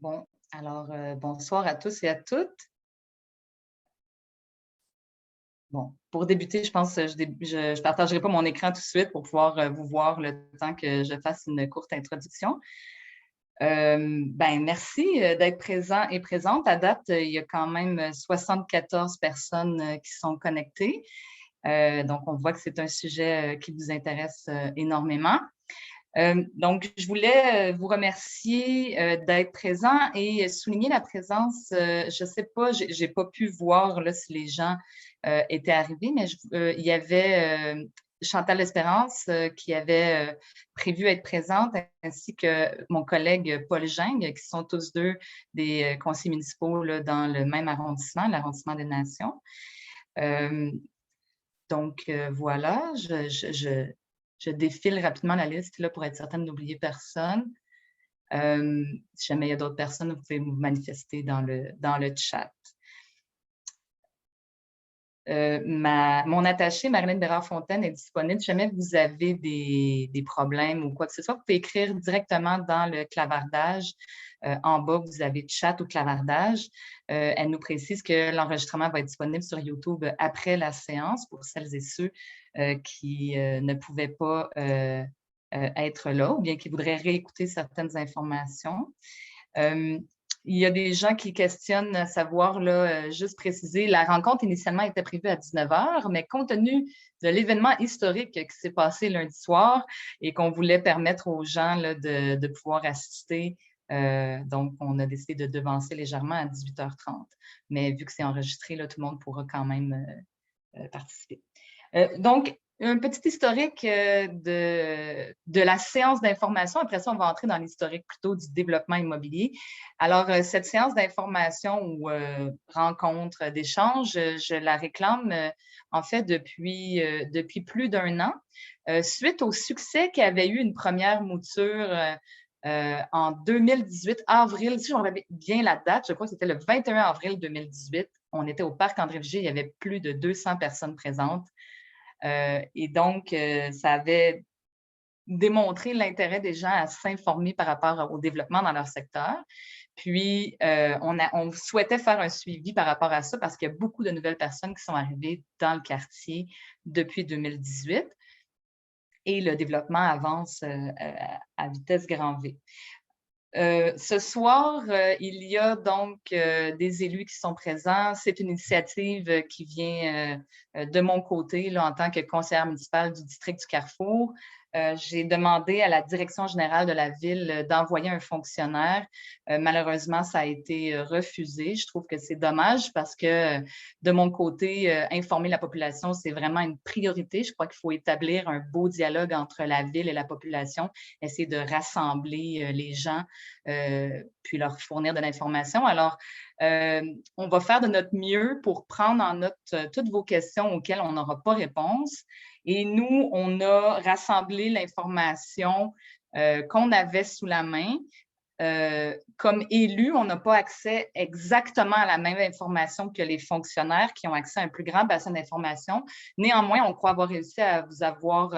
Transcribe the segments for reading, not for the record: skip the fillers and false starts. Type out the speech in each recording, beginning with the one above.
Bon, bonsoir à tous et à toutes. Bon, pour débuter, je pense que je partagerai pas mon écran tout de suite pour pouvoir vous voir le temps que je fasse une courte introduction. Merci d'être présent et présente. À date, il y a quand même 74 personnes qui sont connectées. Donc, on voit que c'est un sujet qui vous intéresse énormément. Donc, je voulais vous remercier d'être présent et souligner la présence. Je ne sais pas, j'ai pas pu voir là, si les gens étaient arrivés, mais il y avait Chantal Espérance qui avait prévu être présente, ainsi que mon collègue Paul Geng, qui sont tous deux des conseillers municipaux là, dans le même arrondissement, l'arrondissement des Nations. Euh, voilà, je défile rapidement la liste là, pour être certaine d'oublier personne. Si jamais il y a d'autres personnes, vous pouvez vous manifester dans le chat. Mon attachée, Marilyn Bérard-Fontaine, est disponible. Si jamais vous avez des problèmes ou quoi que ce soit, vous pouvez écrire directement dans le clavardage. En bas, vous avez chat ou clavardage. Elle nous précise que l'enregistrement va être disponible sur YouTube après la séance pour celles et ceux qui ne pouvaient pas être là ou bien qui voudraient réécouter certaines informations. Il y a des gens qui questionnent à savoir, là, juste préciser, la rencontre initialement était prévue à 19h, mais compte tenu de l'événement historique qui s'est passé lundi soir et qu'on voulait permettre aux gens là, de pouvoir assister, donc on a décidé de devancer légèrement à 18h30. Mais vu que c'est enregistré, là, tout le monde pourra quand même participer. Donc, un petit historique de la séance d'information. Après ça, on va entrer dans l'historique plutôt du développement immobilier. Alors, cette séance d'information ou rencontre d'échange, je la réclame en fait depuis plus d'1 an, suite au succès qu'avait eu une première mouture en 2018, avril, si je me rappelle bien la date, je crois que c'était le 21 avril 2018. On était au parc André-Vigée, il y avait plus de 200 personnes présentes. Et donc, ça avait démontré l'intérêt des gens à s'informer par rapport au développement dans leur secteur. Puis, on souhaitait faire un suivi par rapport à ça parce qu'il y a beaucoup de nouvelles personnes qui sont arrivées dans le quartier depuis 2018 et le développement avance à vitesse grand V. Ce soir, il y a donc des élus qui sont présents. C'est une initiative qui vient de mon côté là, en tant que conseillère municipale du district du Carrefour. J'ai demandé à la direction générale de la ville d'envoyer un fonctionnaire. Malheureusement, ça a été refusé. Je trouve que c'est dommage parce que de mon côté, informer la population, c'est vraiment une priorité. Je crois qu'il faut établir un beau dialogue entre la ville et la population, essayer de rassembler les gens, puis leur fournir de l'information. Alors, on va faire de notre mieux pour prendre en note toutes vos questions auxquelles on n'aura pas réponse. Et nous, on a rassemblé l'information qu'on avait sous la main. Comme élus, on n'a pas accès exactement à la même information que les fonctionnaires qui ont accès à un plus grand bassin d'information. Néanmoins, on croit avoir réussi à vous avoir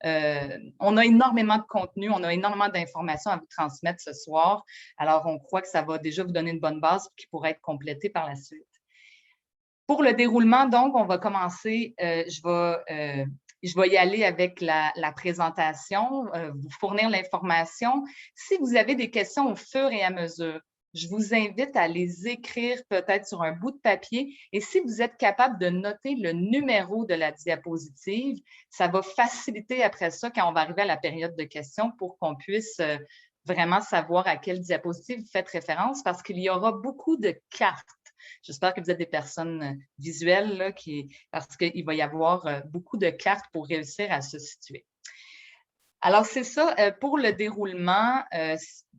on a énormément de contenu, on a énormément d'informations à vous transmettre ce soir. Alors, on croit que ça va déjà vous donner une bonne base qui pourrait être complétée par la suite. Pour le déroulement, donc, on va commencer. Je vais y aller avec la présentation, vous fournir l'information. Si vous avez des questions au fur et à mesure, je vous invite à les écrire peut-être sur un bout de papier. Et si vous êtes capable de noter le numéro de la diapositive, ça va faciliter après ça quand on va arriver à la période de questions pour qu'on puisse vraiment savoir à quelle diapositive vous faites référence parce qu'il y aura beaucoup de cartes. J'espère que vous êtes des personnes visuelles là, parce qu'il va y avoir beaucoup de cartes pour réussir à se situer. Alors, c'est ça. Pour le déroulement,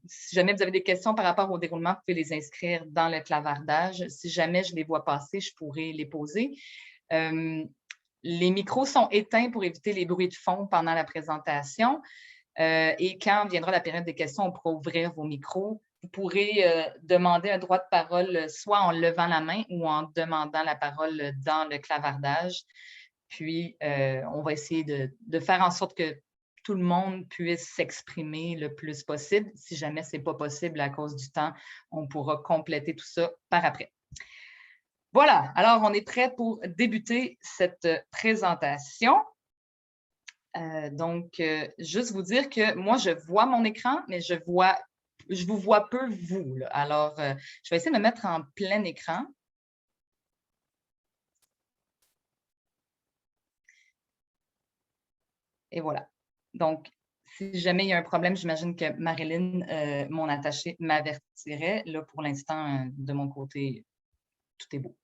si jamais vous avez des questions par rapport au déroulement, vous pouvez les inscrire dans le clavardage. Si jamais je les vois passer, je pourrai les poser. Les micros sont éteints pour éviter les bruits de fond pendant la présentation. Et quand viendra la période des questions, on pourra ouvrir vos micros. Vous pourrez demander un droit de parole soit en levant la main ou en demandant la parole dans le clavardage. Puis, on va essayer de faire en sorte que tout le monde puisse s'exprimer le plus possible. Si jamais ce n'est pas possible à cause du temps, on pourra compléter tout ça par après. Voilà, alors on est prêt pour débuter cette présentation. Donc, juste vous dire que moi, je vois mon écran, mais je vous vois peu vous. Là. Alors, je vais essayer de me mettre en plein écran. Et voilà. Donc, si jamais il y a un problème, j'imagine que Marilyn, mon attachée, m'avertirait. Là, pour l'instant, de mon côté, tout est beau.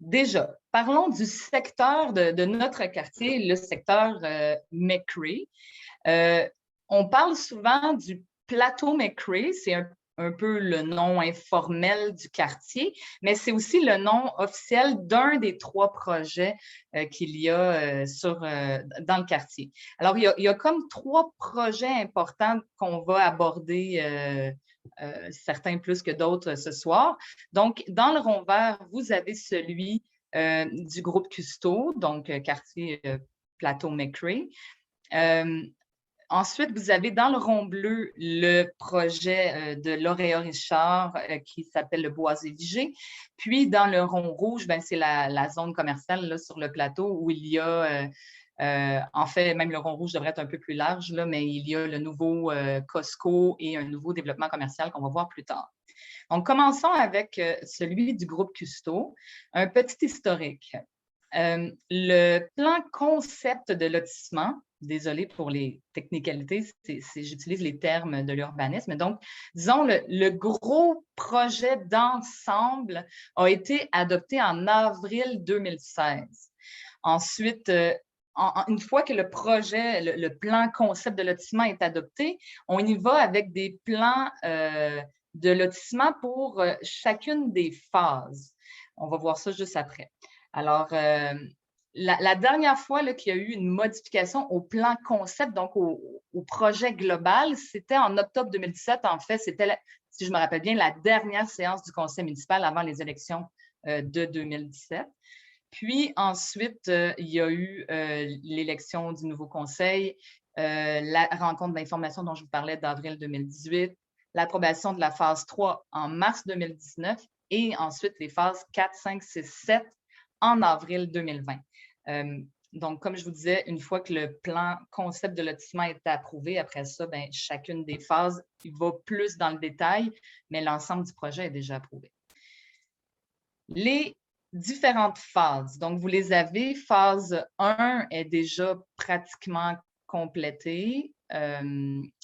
Déjà, parlons du secteur de notre quartier, le secteur McCrae. On parle souvent du plateau McCrae, c'est un peu le nom informel du quartier, mais c'est aussi le nom officiel d'un des 3 projets qu'il y a dans le quartier. Alors, il y a comme 3 projets importants qu'on va aborder, certains plus que d'autres ce soir. Donc, dans le rond vert, vous avez celui du groupe Custo, donc quartier Plateau McCrae. Ensuite, vous avez dans le rond bleu le projet de Lauréat Richard qui s'appelle le Boisé-Vigée. Puis, dans le rond rouge, c'est la zone commerciale là, sur le plateau où il y a, en fait, même le rond rouge devrait être un peu plus large, là, mais il y a le nouveau Costco et un nouveau développement commercial qu'on va voir plus tard. Donc, commençons avec celui du groupe Custo. Un petit historique. Le plan concept de lotissement, désolé pour les technicalités, j'utilise les termes de l'urbanisme. Donc, disons, le gros projet d'ensemble a été adopté en avril 2016. Ensuite, une fois que le projet, le plan concept de lotissement est adopté, on y va avec des plans de lotissement pour chacune des phases. On va voir ça juste après. Alors, la dernière fois qu'il y a eu une modification au plan concept, donc au projet global, c'était en octobre 2017. En fait, c'était, si je me rappelle bien, la dernière séance du conseil municipal avant les élections de 2017. Puis ensuite, il y a eu l'élection du nouveau conseil, la rencontre d'information dont je vous parlais d'avril 2018, l'approbation de la phase 3 en mars 2019 et ensuite les phases 4, 5, 6, 7 en avril 2020. Donc, comme je vous disais, une fois que le plan concept de lotissement est approuvé, après ça, chacune des phases, il va plus dans le détail, mais l'ensemble du projet est déjà approuvé. Les différentes phases, donc vous les avez, phase 1 est déjà pratiquement complétée.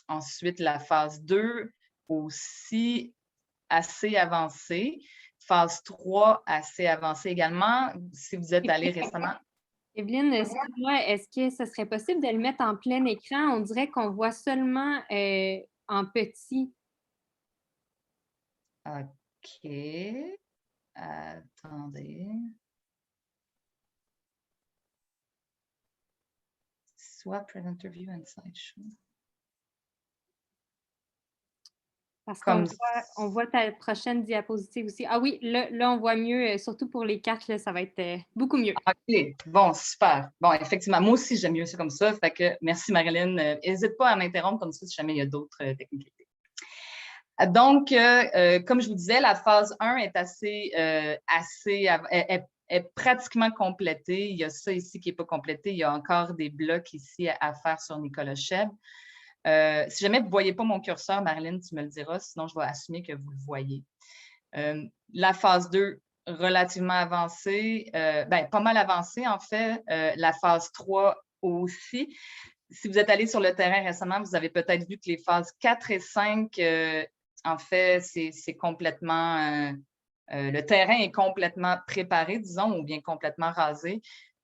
Ensuite, la phase 2 aussi assez avancée. Phase 3, assez avancée également. Si vous êtes allé récemment. Evelyne, excuse-moi, est-ce que ce serait possible de le mettre en plein écran? On dirait qu'on voit seulement en petit. OK. Attendez. Soit Presenter View and Slideshow. Parce qu'on voit ta prochaine diapositive aussi. Ah oui, là on voit mieux, surtout pour les cartes, là, ça va être beaucoup mieux. OK, bon, super. Bon, effectivement, moi aussi, j'aime mieux ça comme ça. Fait que merci, Marilyn. N'hésite pas à m'interrompre comme ça si jamais il y a d'autres technicalités. Donc, comme je vous disais, la phase 1 est pratiquement complétée. Il y a ça ici qui n'est pas complété. Il y a encore des blocs ici à faire sur Nicolas Cheb. Si jamais vous ne voyez pas mon curseur, Marilyn, tu me le diras, sinon je vais assumer que vous le voyez. La phase 2, relativement avancée, pas mal avancée en fait. La phase 3 aussi. Si vous êtes allé sur le terrain récemment, vous avez peut-être vu que les phases 4 et 5, en fait, c'est complètement… le terrain est complètement préparé, disons, ou bien complètement rasé.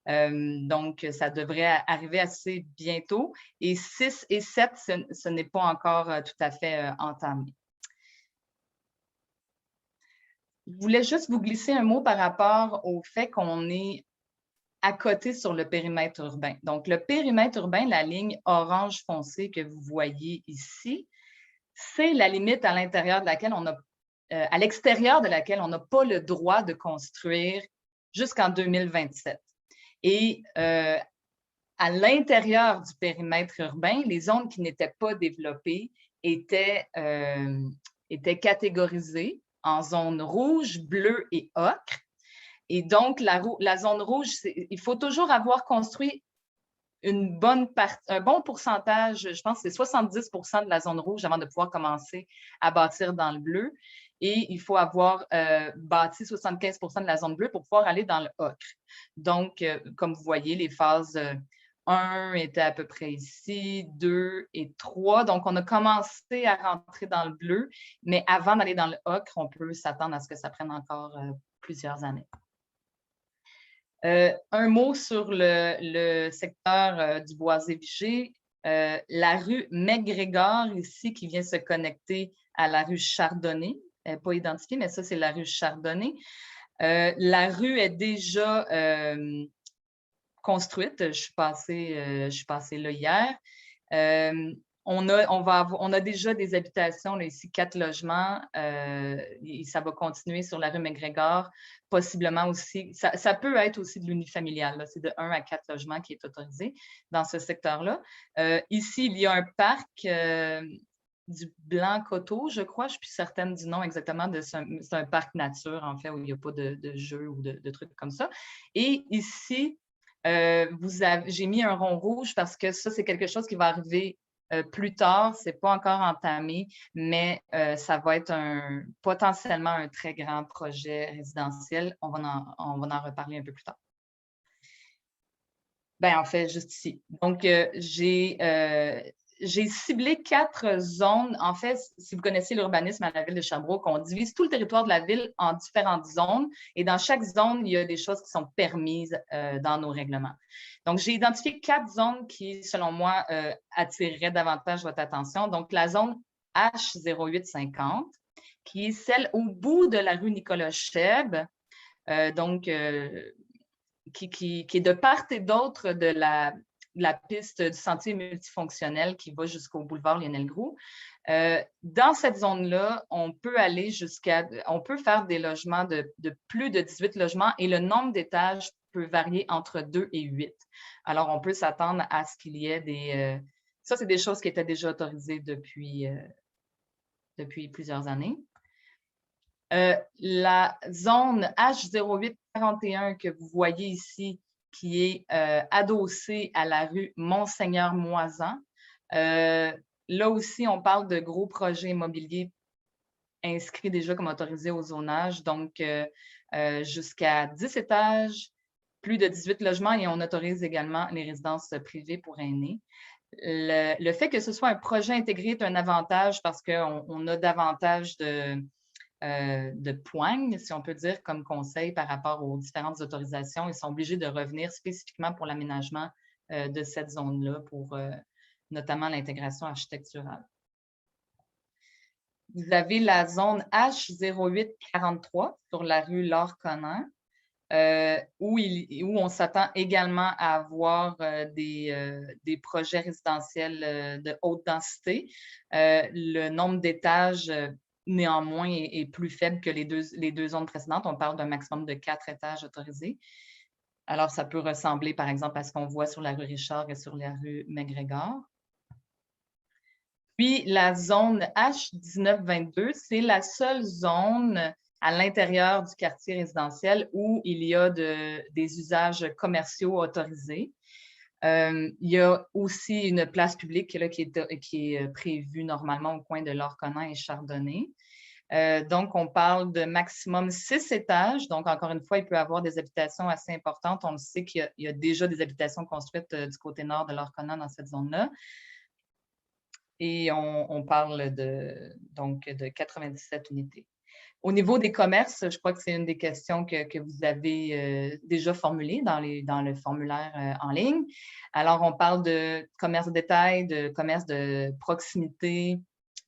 Donc, ça devrait arriver assez bientôt. Et 6 et 7, ce n'est pas encore tout à fait entamé. Je voulais juste vous glisser un mot par rapport au fait qu'on est à côté sur le périmètre urbain. Donc, le périmètre urbain, la ligne orange foncé que vous voyez ici, c'est la limite à l'intérieur de laquelle on a, à l'extérieur de laquelle on n'a pas le droit de construire jusqu'en 2027. Et à l'intérieur du périmètre urbain, les zones qui n'étaient pas développées étaient catégorisées en zones rouges, bleues et ocre. Et donc, la zone rouge, il faut toujours avoir construit un bon pourcentage, je pense que c'est 70 de la zone rouge avant de pouvoir commencer à bâtir dans le bleu. Et il faut avoir bâti 75 de la zone bleue pour pouvoir aller dans le ocre. Donc, comme vous voyez, les phases 1 étaient à peu près ici, 2 et 3. Donc, on a commencé à rentrer dans le bleu, mais avant d'aller dans le ocre, on peut s'attendre à ce que ça prenne encore plusieurs années. Un mot sur le secteur du Boisé-Vigée. La rue McGregor, ici, qui vient se connecter à la rue Chardonnay. Elle n'est pas identifiée, mais ça, c'est la rue Chardonnay. La rue est déjà construite. Je suis passée là hier. On a déjà des habitations, là, ici, 4 logements. Et ça va continuer sur la rue McGregor, possiblement aussi. Ça peut être aussi de l'unifamilial. C'est de 1 à 4 logements qui est autorisé dans ce secteur-là. Ici, il y a un parc du Blanc-Coteau, je crois. Je ne suis plus certaine du nom exactement. C'est un parc nature, en fait, où il n'y a pas de jeux ou de trucs comme ça. Et ici, j'ai mis un rond rouge parce que ça, c'est quelque chose qui va arriver plus tard. Ce n'est pas encore entamé, mais ça va être potentiellement un très grand projet résidentiel. On va en reparler un peu plus tard. Ben, en fait, juste ici. Donc, j'ai ciblé 4 zones. En fait, si vous connaissez l'urbanisme à la ville de Sherbrooke, on divise tout le territoire de la ville en différentes zones. Et dans chaque zone, il y a des choses qui sont permises dans nos règlements. Donc, j'ai identifié 4 zones qui, selon moi, attireraient davantage votre attention. Donc, la zone H0850, qui est celle au bout de la rue Nicolas-Cheb. Qui est de part et d'autre de la piste du sentier multifonctionnel qui va jusqu'au boulevard Lionel-Groulx. Dans cette zone-là, on peut faire des logements de plus de 18 logements et le nombre d'étages peut varier entre 2 et 8. Alors, on peut s'attendre à ce qu'il y ait ça, c'est des choses qui étaient déjà autorisées depuis plusieurs années. La zone H0841 que vous voyez ici, qui est adossée à la rue Monseigneur-Moisan. Là aussi, on parle de gros projets immobiliers inscrits déjà comme autorisés au zonage, donc jusqu'à 10 étages, plus de 18 logements et on autorise également les résidences privées pour aînés. Le fait que ce soit un projet intégré est un avantage parce qu'on a davantage de poigne, si on peut dire, comme conseil par rapport aux différentes autorisations. Ils sont obligés de revenir spécifiquement pour l'aménagement de cette zone-là, pour notamment l'intégration architecturale. Vous avez la zone H0843 sur la rue Laure-Conner, où on s'attend également à avoir des projets résidentiels de haute densité. Le nombre d'étages néanmoins, est plus faible que les deux zones précédentes. On parle d'un maximum de 4 étages autorisés. Alors, ça peut ressembler, par exemple, à ce qu'on voit sur la rue Richard et sur la rue McGregor. Puis, la zone H1922, c'est la seule zone à l'intérieur du quartier résidentiel où il y a des usages commerciaux autorisés. Il y a aussi une place publique là, qui est prévue normalement au coin de Laure-Conner et Chardonnay. Donc, on parle de maximum 6 étages. Donc, encore une fois, il peut y avoir des habitations assez importantes. On le sait qu'il y a déjà des habitations construites du côté nord de Laure-Conner dans cette zone-là. Et on parle donc de 97 unités. Au niveau des commerces, je crois que c'est une des questions que vous avez déjà formulées dans le formulaire en ligne. Alors, on parle de commerce de détail, de commerce de proximité,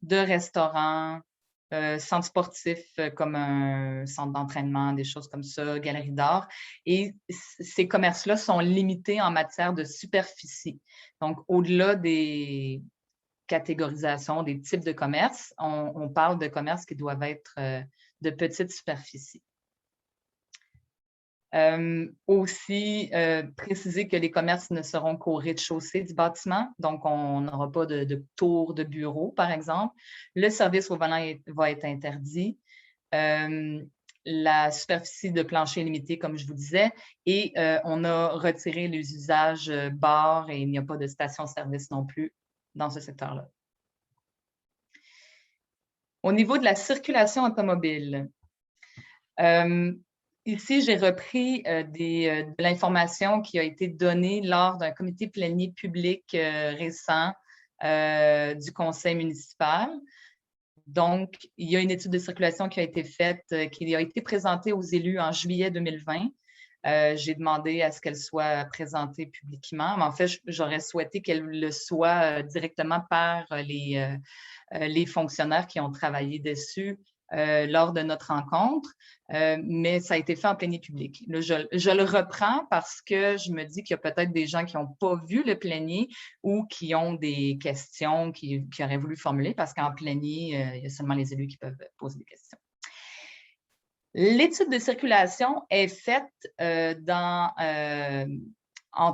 de restaurants, centres sportifs comme un centre d'entraînement, des choses comme ça, galerie d'art. Et ces commerces-là sont limités en matière de superficie. Donc, au-delà des catégorisations, des types de commerces, on parle de commerces qui doivent être de petite superficie. Aussi, préciser que les commerces ne seront qu'au rez-de-chaussée du bâtiment, donc on n'aura pas de tour de bureau, par exemple. Le service au volant va être interdit. La superficie de plancher est limitée, comme je vous disais, et on a retiré les usages bars et il n'y a pas de station-service non plus dans ce secteur-là. Au niveau de la circulation automobile, ici, j'ai repris de l'information qui a été donnée lors d'un comité plénier public récent du conseil municipal. Donc, il y a une étude de circulation qui a été faite, qui a été présentée aux élus en juillet 2020. J'ai demandé à ce qu'elle soit présentée publiquement, mais en fait, j'aurais souhaité qu'elle le soit directement par les fonctionnaires qui ont travaillé dessus lors de notre rencontre, mais ça a été fait en plénier public. Là, je le reprends parce que je me dis qu'il y a peut-être des gens qui n'ont pas vu le plénier ou qui ont des questions qu'ils auraient voulu formuler parce qu'en plénier, il y a seulement les élus qui peuvent poser des questions. L'étude de circulation est faite en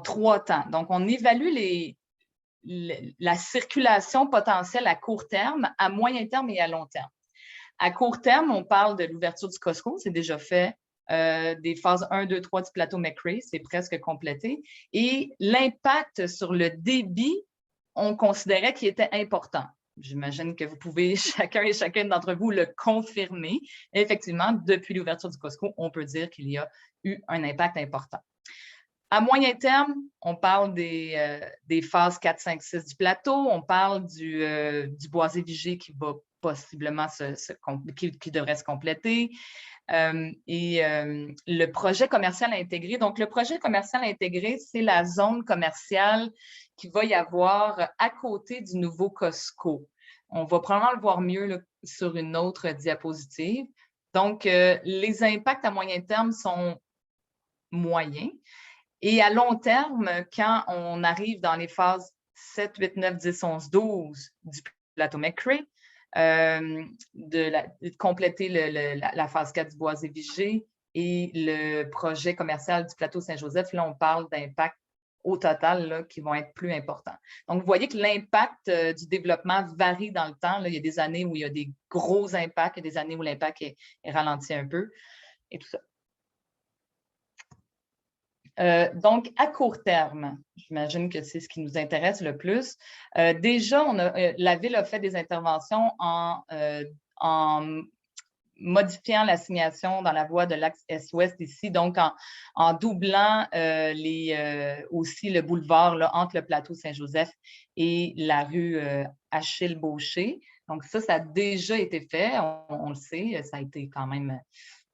3 temps. Donc, on évalue la circulation potentielle à court terme, à moyen terme et à long terme. À court terme, on parle de l'ouverture du Costco, c'est déjà fait. Des phases 1, 2, 3 du plateau McRae, c'est presque complété. Et l'impact sur le débit, on considérait qu'il était important. J'imagine que vous pouvez, chacun et chacune d'entre vous, le confirmer. Effectivement, depuis l'ouverture du Costco, on peut dire qu'il y a eu un impact important. À moyen terme, on parle des phases 4, 5, 6 du plateau. On parle du boisé-vigé qui va possiblement qui devrait se compléter. Le projet commercial intégré. Donc, le projet commercial intégré, c'est la zone commerciale qu'il va y avoir à côté du nouveau Costco. On va probablement le voir mieux là, sur une autre diapositive. Donc, les impacts à moyen terme sont moyens. Et à long terme, quand on arrive dans les phases 7, 8, 9, 10, 11, 12 du plateau McRae, de compléter la phase 4 du boisé-vigé et le projet commercial du plateau Saint-Joseph, là, on parle d'impact au total là, qui vont être plus importants. Donc, vous voyez que l'impact du développement varie dans le temps. Là. Il y a des années où il y a des gros impacts, il y a des années où l'impact est ralenti un peu et tout ça. Donc, à court terme, j'imagine que c'est ce qui nous intéresse le plus. Déjà, la Ville a fait des interventions en modifiant l'assignation dans la voie de l'axe Est-Ouest ici, donc en doublant aussi le boulevard là, entre le plateau Saint-Joseph et la rue Achille-Beauché. Donc, ça a déjà été fait, on le sait, ça a été quand même,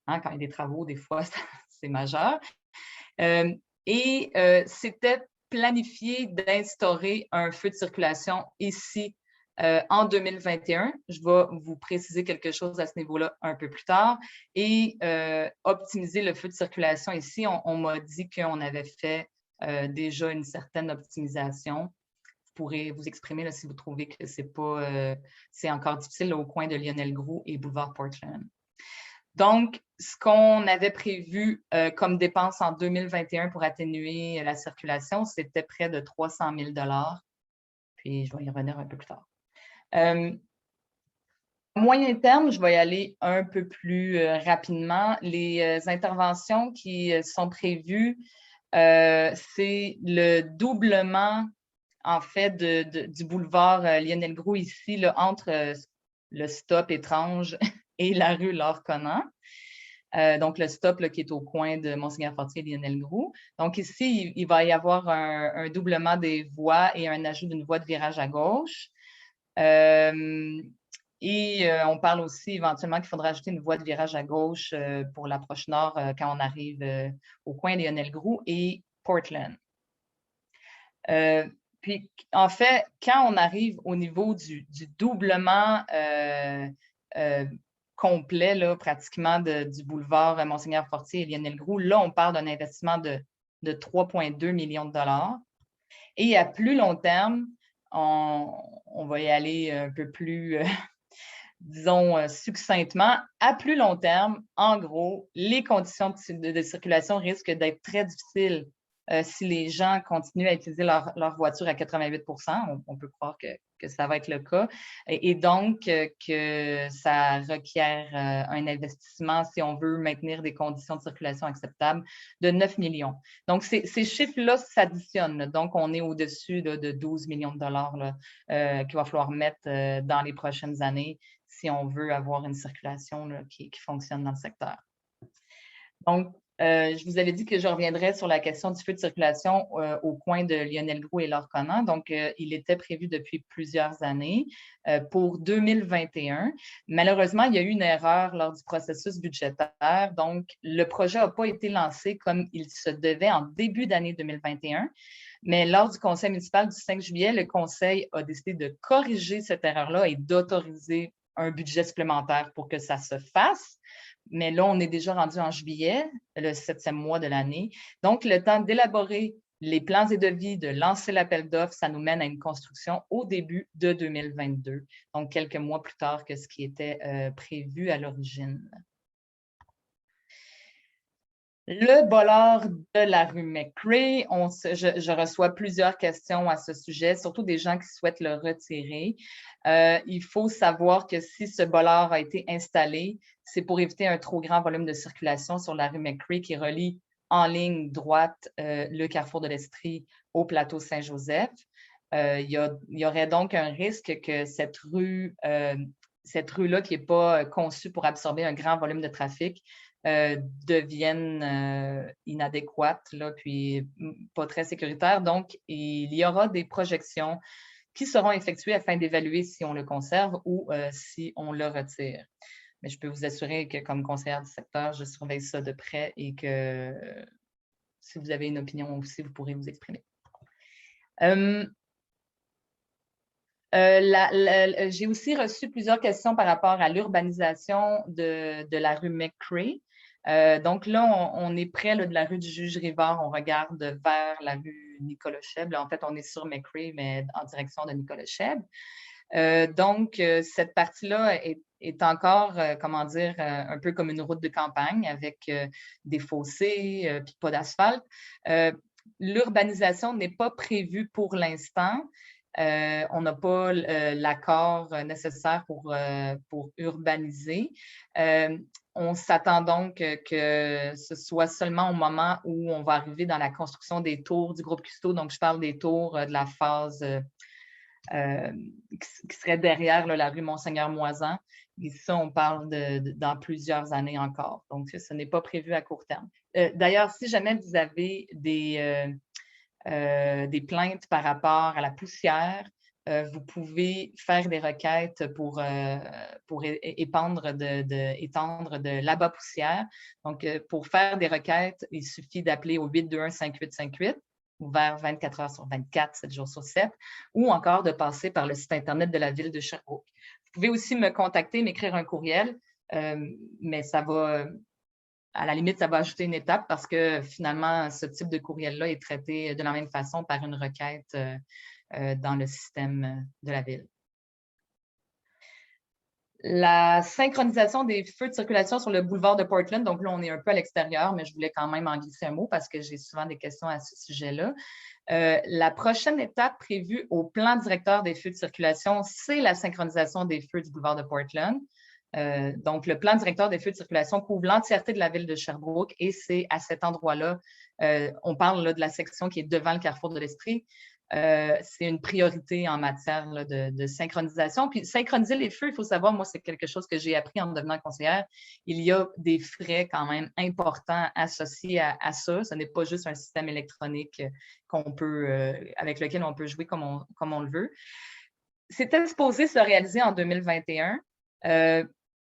hein, quand il y a des travaux, des fois, c'est majeur. C'était planifié d'instaurer un feu de circulation ici en 2021. Je vais vous préciser quelque chose à ce niveau-là un peu plus tard. Et optimiser le feu de circulation ici, on m'a dit qu'on avait fait déjà une certaine optimisation. Vous pourrez vous exprimer là, si vous trouvez que c'est encore difficile là, au coin de Lionel Groulx et boulevard Portland. Donc, ce qu'on avait prévu comme dépense en 2021 pour atténuer la circulation, c'était près de 300 000 $. Puis, je vais y revenir un peu plus tard. À moyen terme, je vais y aller un peu plus rapidement. Les interventions qui sont prévues, c'est le doublement, en fait, du boulevard Lionel Groulx ici, là, entre le stop étrange et la rue Laure-Conan. Donc, le stop là, qui est au coin de Monseigneur-Fortier et Lionel Groulx. Donc, ici, il va y avoir un doublement des voies et un ajout d'une voie de virage à gauche. On parle aussi éventuellement qu'il faudra ajouter une voie de virage à gauche pour l'approche nord quand on arrive au coin de Lionel Groulx et Portland. Puis, en fait, quand on arrive au niveau du doublement complet, là, pratiquement du boulevard Monseigneur-Fortier et Lionel Groulx, là, on parle d'un investissement de 3,2 millions de $. Et à plus long terme, on va y aller un peu plus disons succinctement, à plus long terme, en gros, les conditions de circulation risquent d'être très difficiles si les gens continuent à utiliser leur voiture à 88 on peut croire que ça va être le cas, et donc que ça requiert un investissement, si on veut maintenir des conditions de circulation acceptables, de 9 millions. Donc, ces chiffres-là s'additionnent. Donc, on est au-dessus de 12 millions de dollars qu'il va falloir mettre dans les prochaines années si on veut avoir une circulation là, qui fonctionne dans le secteur. Donc, je vous avais dit que je reviendrais sur la question du feu de circulation au coin de Lionel Groulx et Laure Conant. Donc, il était prévu depuis plusieurs années pour 2021. Malheureusement, il y a eu une erreur lors du processus budgétaire. Donc, le projet n'a pas été lancé comme il se devait en début d'année 2021. Mais lors du conseil municipal du 5 juillet, le conseil a décidé de corriger cette erreur-là et d'autoriser un budget supplémentaire pour que ça se fasse. Mais là, on est déjà rendu en juillet, le 7e mois de l'année. Donc, le temps d'élaborer les plans et devis, de lancer l'appel d'offres, ça nous mène à une construction au début de 2022, donc quelques mois plus tard que ce qui était prévu à l'origine. Le bollard de la rue McCrae, je reçois plusieurs questions à ce sujet, surtout des gens qui souhaitent le retirer. Il faut savoir que si ce bollard a été installé, c'est pour éviter un trop grand volume de circulation sur la rue McCrae qui relie en ligne droite le carrefour de l'Estrie au plateau Saint-Joseph. Il y aurait donc un risque que cette rue-là, qui n'est pas conçue pour absorber un grand volume de trafic, deviennent inadéquates, là, puis pas très sécuritaires. Donc, il y aura des projections qui seront effectuées afin d'évaluer si on le conserve ou si on le retire. Mais je peux vous assurer que comme conseillère du secteur, je surveille ça de près et que si vous avez une opinion aussi, vous pourrez vous exprimer. J'ai aussi reçu plusieurs questions par rapport à l'urbanisation de la rue McCrae. Donc là, on est près là, de la rue du Juge-Rivard. On regarde vers la rue Nicolas-Cheb. En fait, on est sur McCrae, mais en direction de Nicolas-Cheb. Donc, cette partie-là est encore, comment dire, un peu comme une route de campagne avec des fossés puis pas d'asphalte. L'urbanisation n'est pas prévue pour l'instant. On n'a pas l'accord nécessaire pour urbaniser. On s'attend donc que ce soit seulement au moment où on va arriver dans la construction des tours du groupe Custeau. Donc, je parle des tours de la phase qui serait derrière là, la rue Monseigneur-Moisan. Et ça, on parle dans plusieurs années encore. Donc, ce n'est pas prévu à court terme. D'ailleurs, si jamais vous avez des plaintes par rapport à la poussière, vous pouvez faire des requêtes pour étendre de l'abat-poussière. Donc, pour faire des requêtes, il suffit d'appeler au 821-5858, ouvert 24 heures sur 24, 7 jours sur 7, ou encore de passer par le site Internet de la Ville de Sherbrooke. Vous pouvez aussi me contacter, m'écrire un courriel, mais ça va... À la limite, ça va ajouter une étape parce que finalement, ce type de courriel-là est traité de la même façon par une requête dans le système de la Ville. La synchronisation des feux de circulation sur le boulevard de Portland, donc là, on est un peu à l'extérieur, mais je voulais quand même en glisser un mot parce que j'ai souvent des questions à ce sujet-là. La prochaine étape prévue au plan directeur des feux de circulation, c'est la synchronisation des feux du boulevard de Portland. Donc, le plan directeur des feux de circulation couvre l'entièreté de la ville de Sherbrooke et c'est à cet endroit-là, on parle là, de la section qui est devant le carrefour de l'Estrie. C'est une priorité en matière là, de synchronisation. Puis, synchroniser les feux, il faut savoir, moi, c'est quelque chose que j'ai appris en devenant conseillère. Il y a des frais quand même importants associés à ça. Ce n'est pas juste un système électronique avec lequel on peut jouer comme on le veut. C'était supposé se réaliser en 2021.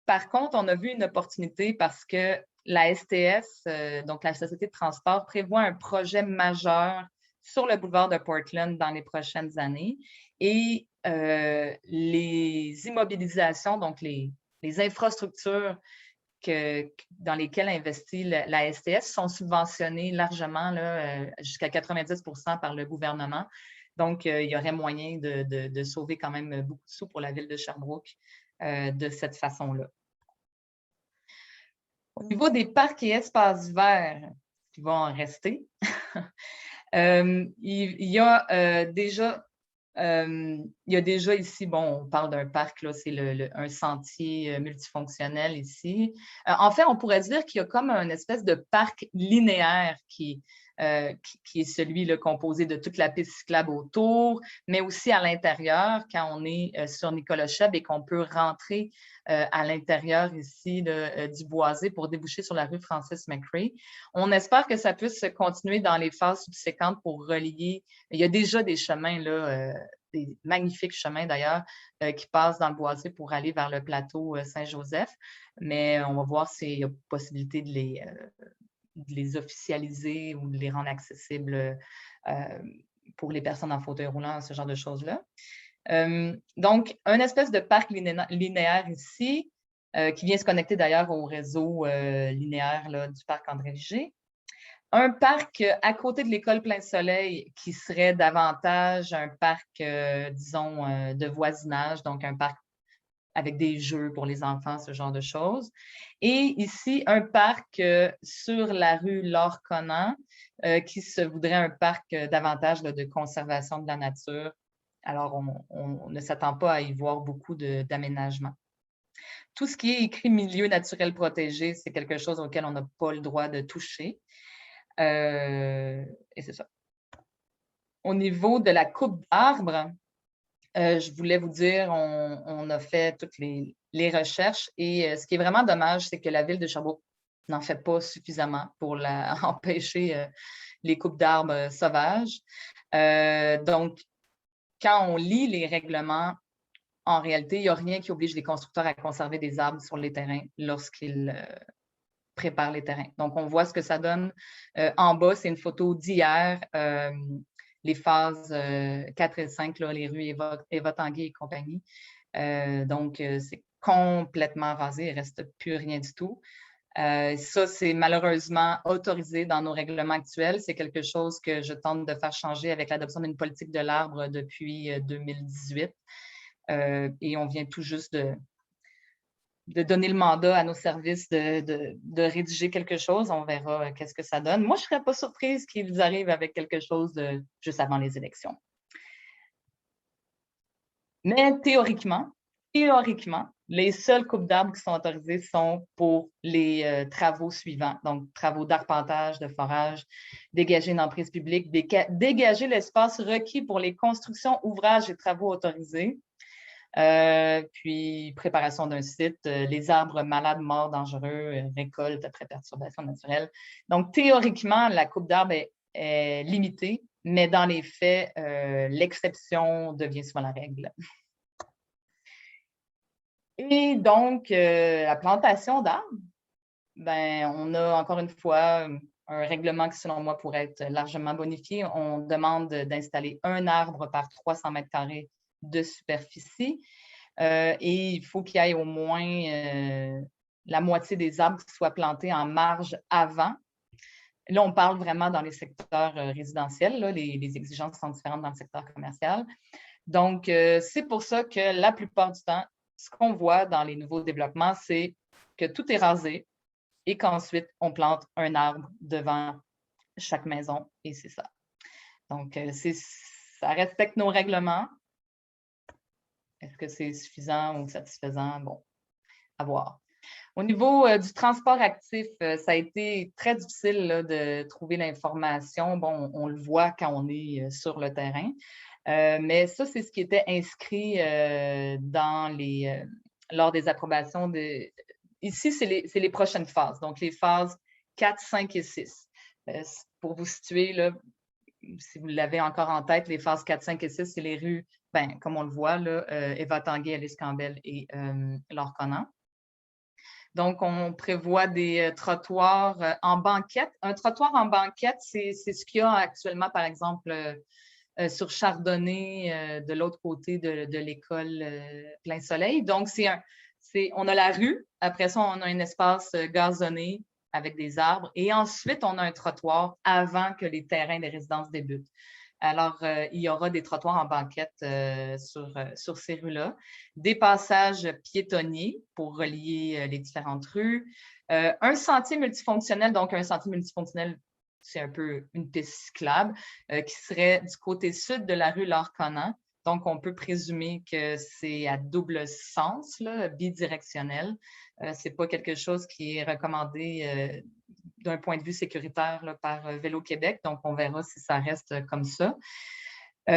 Par contre, on a vu une opportunité parce que la STS, donc la Société de transport, prévoit un projet majeur sur le boulevard de Portland dans les prochaines années. Et les immobilisations, donc les infrastructures dans lesquelles investit la STS sont subventionnées largement, jusqu'à 90 % par le gouvernement. Donc, il y aurait moyen de sauver quand même beaucoup de sous pour la ville de Sherbrooke de cette façon-là. Au niveau des parcs et espaces verts qui vont en rester, il y a déjà ici, bon, on parle d'un parc, là, c'est un sentier multifonctionnel ici. En fait, on pourrait dire qu'il y a comme une espèce de parc linéaire qui est celui là, composé de toute la piste cyclable autour, mais aussi à l'intérieur, quand on est sur Nicolas Cheb et qu'on peut rentrer à l'intérieur ici du Boisé pour déboucher sur la rue Francis-McRae. On espère que ça puisse continuer dans les phases subséquentes pour relier. Il y a déjà des chemins, là, des magnifiques chemins d'ailleurs, qui passent dans le Boisé pour aller vers le plateau Saint-Joseph, mais on va voir s'il y a possibilité de les officialiser ou de les rendre accessibles pour les personnes en fauteuil roulant, ce genre de choses-là. Donc, un espèce de parc linéaire ici, qui vient se connecter d'ailleurs au réseau linéaire là, du parc André Vigée. Un parc à côté de l'école Plein Soleil qui serait davantage un parc, disons, de voisinage, donc un parc avec des jeux pour les enfants, ce genre de choses. Et ici, un parc sur la rue Laure-Conan qui se voudrait un parc davantage là, de conservation de la nature. Alors, on ne s'attend pas à y voir beaucoup d'aménagement. Tout ce qui est écrit milieu naturel protégé, c'est quelque chose auquel on n'a pas le droit de toucher. Et c'est ça. Au niveau de la coupe d'arbres, je voulais vous dire, on a fait toutes les recherches et ce qui est vraiment dommage, c'est que la ville de Sherbrooke n'en fait pas suffisamment pour empêcher les coupes d'arbres sauvages. Donc, quand on lit les règlements, en réalité, il n'y a rien qui oblige les constructeurs à conserver des arbres sur les terrains lorsqu'ils préparent les terrains. Donc, on voit ce que ça donne. En bas, c'est une photo d'hier, les phases 4 et 5, là, les rues Eva Tanguay et compagnie. Donc, c'est complètement rasé, il ne reste plus rien du tout. Ça, c'est malheureusement autorisé dans nos règlements actuels. C'est quelque chose que je tente de faire changer avec l'adoption d'une politique de l'arbre depuis 2018. Et on vient tout juste de donner le mandat à nos services de rédiger quelque chose. On verra qu'est-ce que ça donne. Moi, je ne serais pas surprise qu'ils arrivent avec quelque chose juste avant les élections. Mais théoriquement, les seules coupes d'arbres qui sont autorisées sont pour les travaux suivants. Donc, travaux d'arpentage, de forage, dégager une emprise publique, dégager l'espace requis pour les constructions, ouvrages et travaux autorisés. Puis, préparation d'un site, les arbres malades, morts, dangereux, récolte après perturbation naturelle. Donc, théoriquement, la coupe d'arbres est limitée, mais dans les faits, l'exception devient souvent la règle. Et donc, la plantation d'arbres, ben, on a encore une fois un règlement qui, selon moi, pourrait être largement bonifié. On demande d'installer un arbre par 300 mètres carrés de superficie. Et il faut qu'il y ait au moins la moitié des arbres qui soient plantés en marge avant. Là, on parle vraiment dans les secteurs résidentiels. Là, les exigences sont différentes dans le secteur commercial. Donc, c'est pour ça que la plupart du temps, ce qu'on voit dans les nouveaux développements, c'est que tout est rasé et qu'ensuite, on plante un arbre devant chaque maison et c'est ça. Donc, ça respecte nos règlements. Est-ce que c'est suffisant ou satisfaisant? Bon, à voir. Au niveau du transport actif, ça a été très difficile là, de trouver l'information. Bon, on le voit quand on est sur le terrain. Mais ça, c'est ce qui était inscrit lors des approbations. Ici, c'est les prochaines phases, donc les phases 4, 5 et 6. Pour vous situer, là, si vous l'avez encore en tête, les phases 4, 5 et 6, c'est les rues, ben, comme on le voit, là, Eva Tanguay, Alice Campbell et Laure Conan. Donc, on prévoit des trottoirs en banquette. Un trottoir en banquette, c'est ce qu'il y a actuellement, par exemple, sur Chardonnay, de l'autre côté de l'école Plein Soleil. Donc, on a la rue. Après ça, on a un espace gazonné avec des arbres. Et ensuite, on a un trottoir avant que les terrains des résidences débutent. Alors, il y aura des trottoirs en banquette sur ces rues-là, des passages piétonniers pour relier les différentes rues, un sentier multifonctionnel. Donc, un sentier multifonctionnel, c'est un peu une piste cyclable qui serait du côté sud de la rue Laure-Connan. Donc, on peut présumer que c'est à double sens, là, bidirectionnel. Ce n'est pas quelque chose qui est recommandé d'un point de vue sécuritaire là, par Vélo Québec. Donc, on verra si ça reste comme ça. Sur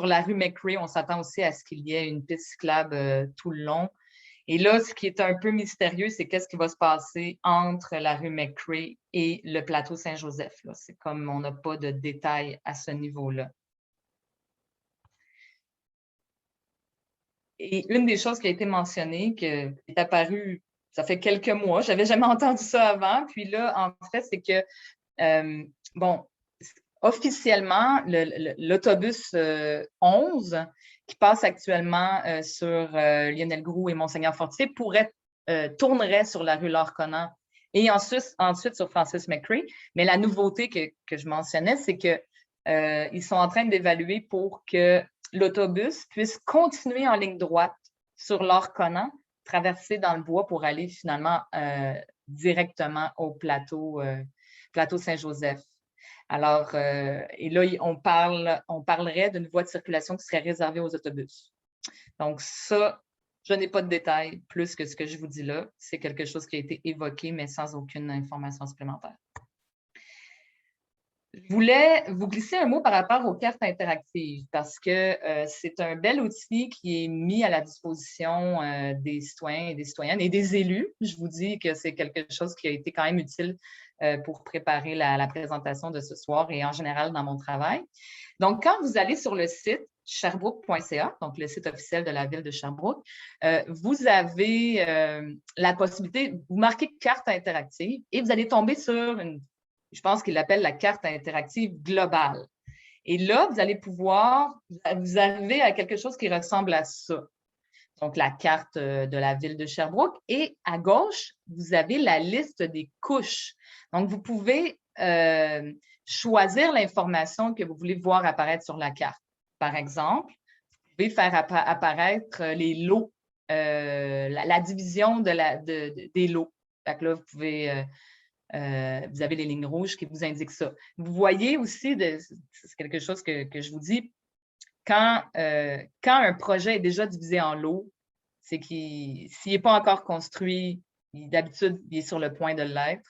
la rue McRae, on s'attend aussi à ce qu'il y ait une piste cyclable tout le long. Et là, ce qui est un peu mystérieux, c'est qu'est-ce qui va se passer entre la rue McRae et le plateau Saint-Joseph. C'est comme on n'a pas de détails à ce niveau-là. Et une des choses qui a été mentionnée, qui est apparue, ça fait quelques mois, je n'avais jamais entendu ça avant, puis là, en fait, c'est que, officiellement, l'autobus 11, qui passe actuellement sur Lionel Groulx et Monseigneur-Fortier, tournerait sur la rue Laure-Connan et ensuite sur Francis McRae. Mais la nouveauté que je mentionnais, c'est qu'ils sont en train d'évaluer pour que l'autobus puisse continuer en ligne droite sur Laure-Connan, traverser dans le bois pour aller finalement directement au plateau Saint-Joseph. Alors, et là, on parlerait d'une voie de circulation qui serait réservée aux autobus. Donc, ça, je n'ai pas de détails plus que ce que je vous dis là. C'est quelque chose qui a été évoqué, mais sans aucune information supplémentaire. Je voulais vous glisser un mot par rapport aux cartes interactives parce que c'est un bel outil qui est mis à la disposition des citoyens et des citoyennes et des élus. Je vous dis que c'est quelque chose qui a été quand même utile pour préparer la présentation de ce soir et en général dans mon travail. Donc, quand vous allez sur le site sherbrooke.ca, donc le site officiel de la ville de Sherbrooke, vous avez la possibilité, vous marquez carte interactive et vous allez tomber sur je pense qu'il l'appelle la carte interactive globale. Et là, vous allez pouvoir, vous arriver à quelque chose qui ressemble à ça. Donc, la carte de la ville de Sherbrooke. Et à gauche, vous avez la liste des couches. Donc, vous pouvez choisir l'information que vous voulez voir apparaître sur la carte. Par exemple, vous pouvez faire apparaître les lots, la division des lots. Donc là, vous pouvez... vous avez les lignes rouges qui vous indiquent ça. Vous voyez aussi, c'est quelque chose que je vous dis, quand un projet est déjà divisé en lots, c'est qu'il, s'il n'est pas encore construit, d'habitude, il est sur le point de l'être.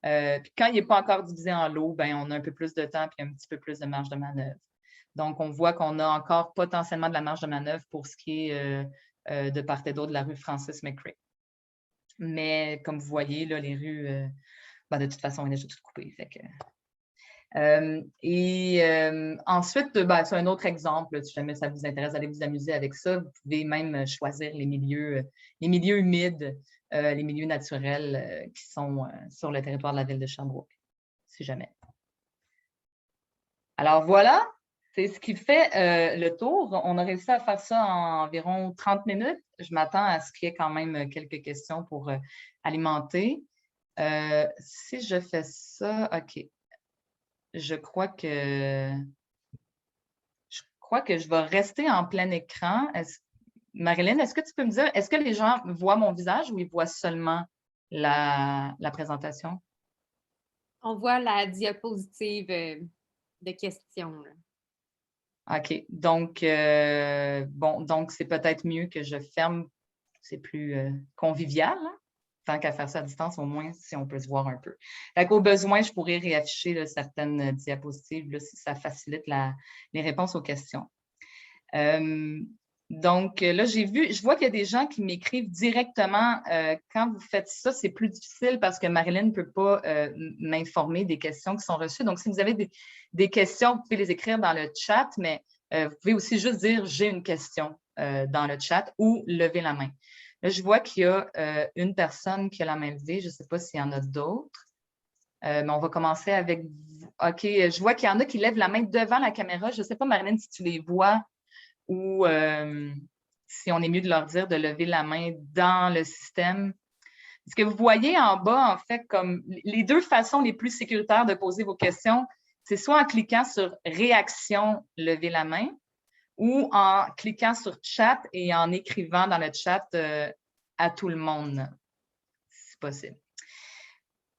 Puis quand il n'est pas encore divisé en lots, ben, on a un peu plus de temps et un petit peu plus de marge de manœuvre. Donc, on voit qu'on a encore potentiellement de la marge de manœuvre pour ce qui est de part et d'autre de la rue Francis McRae. Mais comme vous voyez, là, les rues... de toute façon, on est déjà tout coupé. Fait que... ensuite, c'est un autre exemple. Si jamais ça vous intéresse d'aller vous amuser avec ça, vous pouvez même choisir les milieux humides, les milieux naturels qui sont sur le territoire de la ville de Sherbrooke, si jamais. Alors voilà, c'est ce qui fait le tour. On a réussi à faire ça en environ 30 minutes. Je m'attends à ce qu'il y ait quand même quelques questions pour alimenter. Si je fais ça, OK. Je crois que je vais rester en plein écran. Marilyn, est-ce que tu peux me dire, est-ce que les gens voient mon visage ou ils voient seulement la présentation? On voit la diapositive de questions. Là. OK. Donc, donc c'est peut-être mieux que je ferme. C'est plus convivial, hein? Tant qu'à faire ça à distance, au moins, si on peut se voir un peu. Au besoin, je pourrais réafficher là, certaines diapositives là, si ça facilite les réponses aux questions. Donc, là, je vois qu'il y a des gens qui m'écrivent directement. Quand vous faites ça, c'est plus difficile parce que Marilyn ne peut pas m'informer des questions qui sont reçues. Donc, si vous avez des questions, vous pouvez les écrire dans le chat, mais vous pouvez aussi juste dire « j'ai une question » dans le chat ou lever la main. Là, je vois qu'il y a une personne qui a la main levée. Je ne sais pas s'il y en a d'autres. Mais on va commencer avec vous. OK, je vois qu'il y en a qui lèvent la main devant la caméra. Je ne sais pas, Marilyn, si tu les vois ou si on est mieux de leur dire de lever la main dans le système. Ce que vous voyez en bas, en fait, comme les deux façons les plus sécuritaires de poser vos questions, c'est soit en cliquant sur « Réaction, lever la main » ou en cliquant sur « Chat » et en écrivant dans le chat à tout le monde, si possible.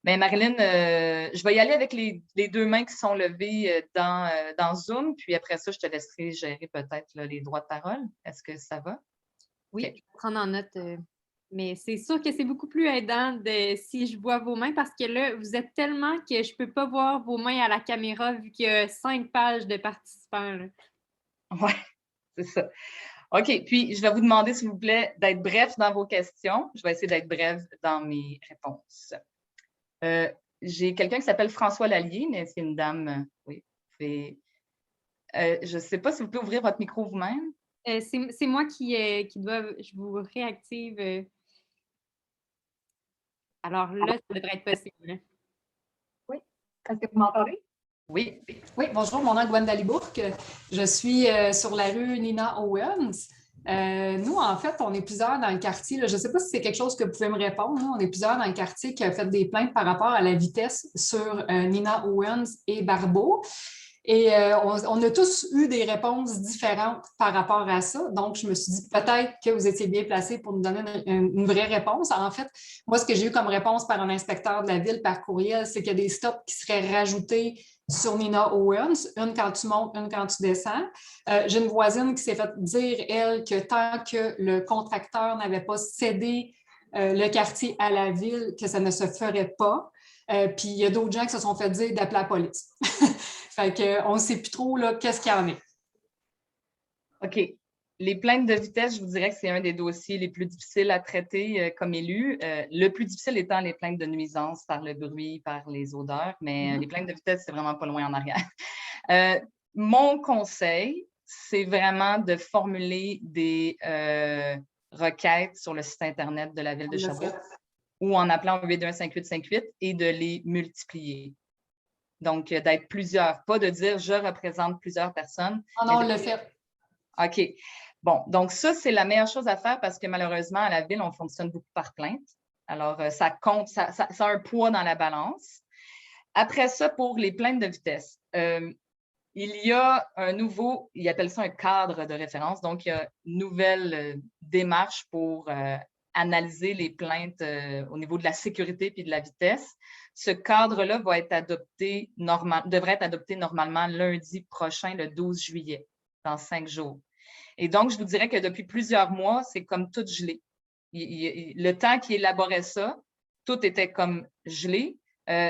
Bien, Marilyn, je vais y aller avec les deux mains qui sont levées dans Zoom, puis après ça, je te laisserai gérer peut-être les droits de parole. Est-ce que ça va? Oui, Okay. Je vais prendre en note. Mais c'est sûr que c'est beaucoup plus aidant si je vois vos mains parce que là, vous êtes tellement que je ne peux pas voir vos mains à la caméra vu qu'il y a 5 pages de participants. Oui, c'est ça. OK, puis je vais vous demander, s'il vous plaît, d'être bref dans vos questions. Je vais essayer d'être bref dans mes réponses. J'ai quelqu'un qui s'appelle François Lallier, mais c'est une dame, oui. Je ne sais pas si vous pouvez ouvrir votre micro vous-même. C'est moi qui dois, je vous réactive. Alors là, ça devrait être possible. Oui. Est-ce que vous m'entendez? Oui. Oui, bonjour, mon nom est Gwenda Libourque. Je suis sur la rue Nina Owens. Nous, en fait, on est plusieurs dans le quartier. Là, je ne sais pas si c'est quelque chose que vous pouvez me répondre. Nous, on est plusieurs dans le quartier qui a fait des plaintes par rapport à la vitesse sur Nina Owens et Barbeau. Et on a tous eu des réponses différentes par rapport à ça. Donc, je me suis dit peut-être que vous étiez bien placé pour nous donner une vraie réponse. En fait, moi, ce que j'ai eu comme réponse par un inspecteur de la ville par courriel, c'est qu'il y a des stops qui seraient rajoutés sur Nina Owens, une quand tu montes, une quand tu descends. J'ai une voisine qui s'est fait dire, elle, que tant que le contracteur n'avait pas cédé le quartier à la ville, que ça ne se ferait pas. Puis il y a d'autres gens qui se sont fait dire d'appeler la police. Fait qu'on ne sait plus trop qu'est-ce qu'il y en est. OK. Les plaintes de vitesse, je vous dirais que c'est un des dossiers les plus difficiles à traiter comme élu. Le plus difficile étant les plaintes de nuisance par le bruit, par les odeurs, mais les plaintes de vitesse, c'est vraiment pas loin en arrière. Mon conseil, c'est vraiment de formuler des requêtes sur le site Internet de la Ville de Sherbrooke ou en appelant 821-5858 et de les multiplier. Donc, d'être plusieurs, pas de dire « je représente plusieurs personnes ». Non, on le fait. OK. Bon, donc ça, c'est la meilleure chose à faire parce que malheureusement, à la Ville, on fonctionne beaucoup par plainte. Alors, ça compte, ça a un poids dans la balance. Après ça, pour les plaintes de vitesse, il y a un nouveau, ils appellent ça un cadre de référence. Donc, il y a une nouvelle démarche pour analyser les plaintes au niveau de la sécurité puis de la vitesse. Ce cadre-là va être devrait être adopté normalement lundi prochain, le 12 juillet, dans 5 jours. Et donc, je vous dirais que depuis plusieurs mois, c'est comme tout gelé. Le temps qui élaborait ça, tout était comme gelé.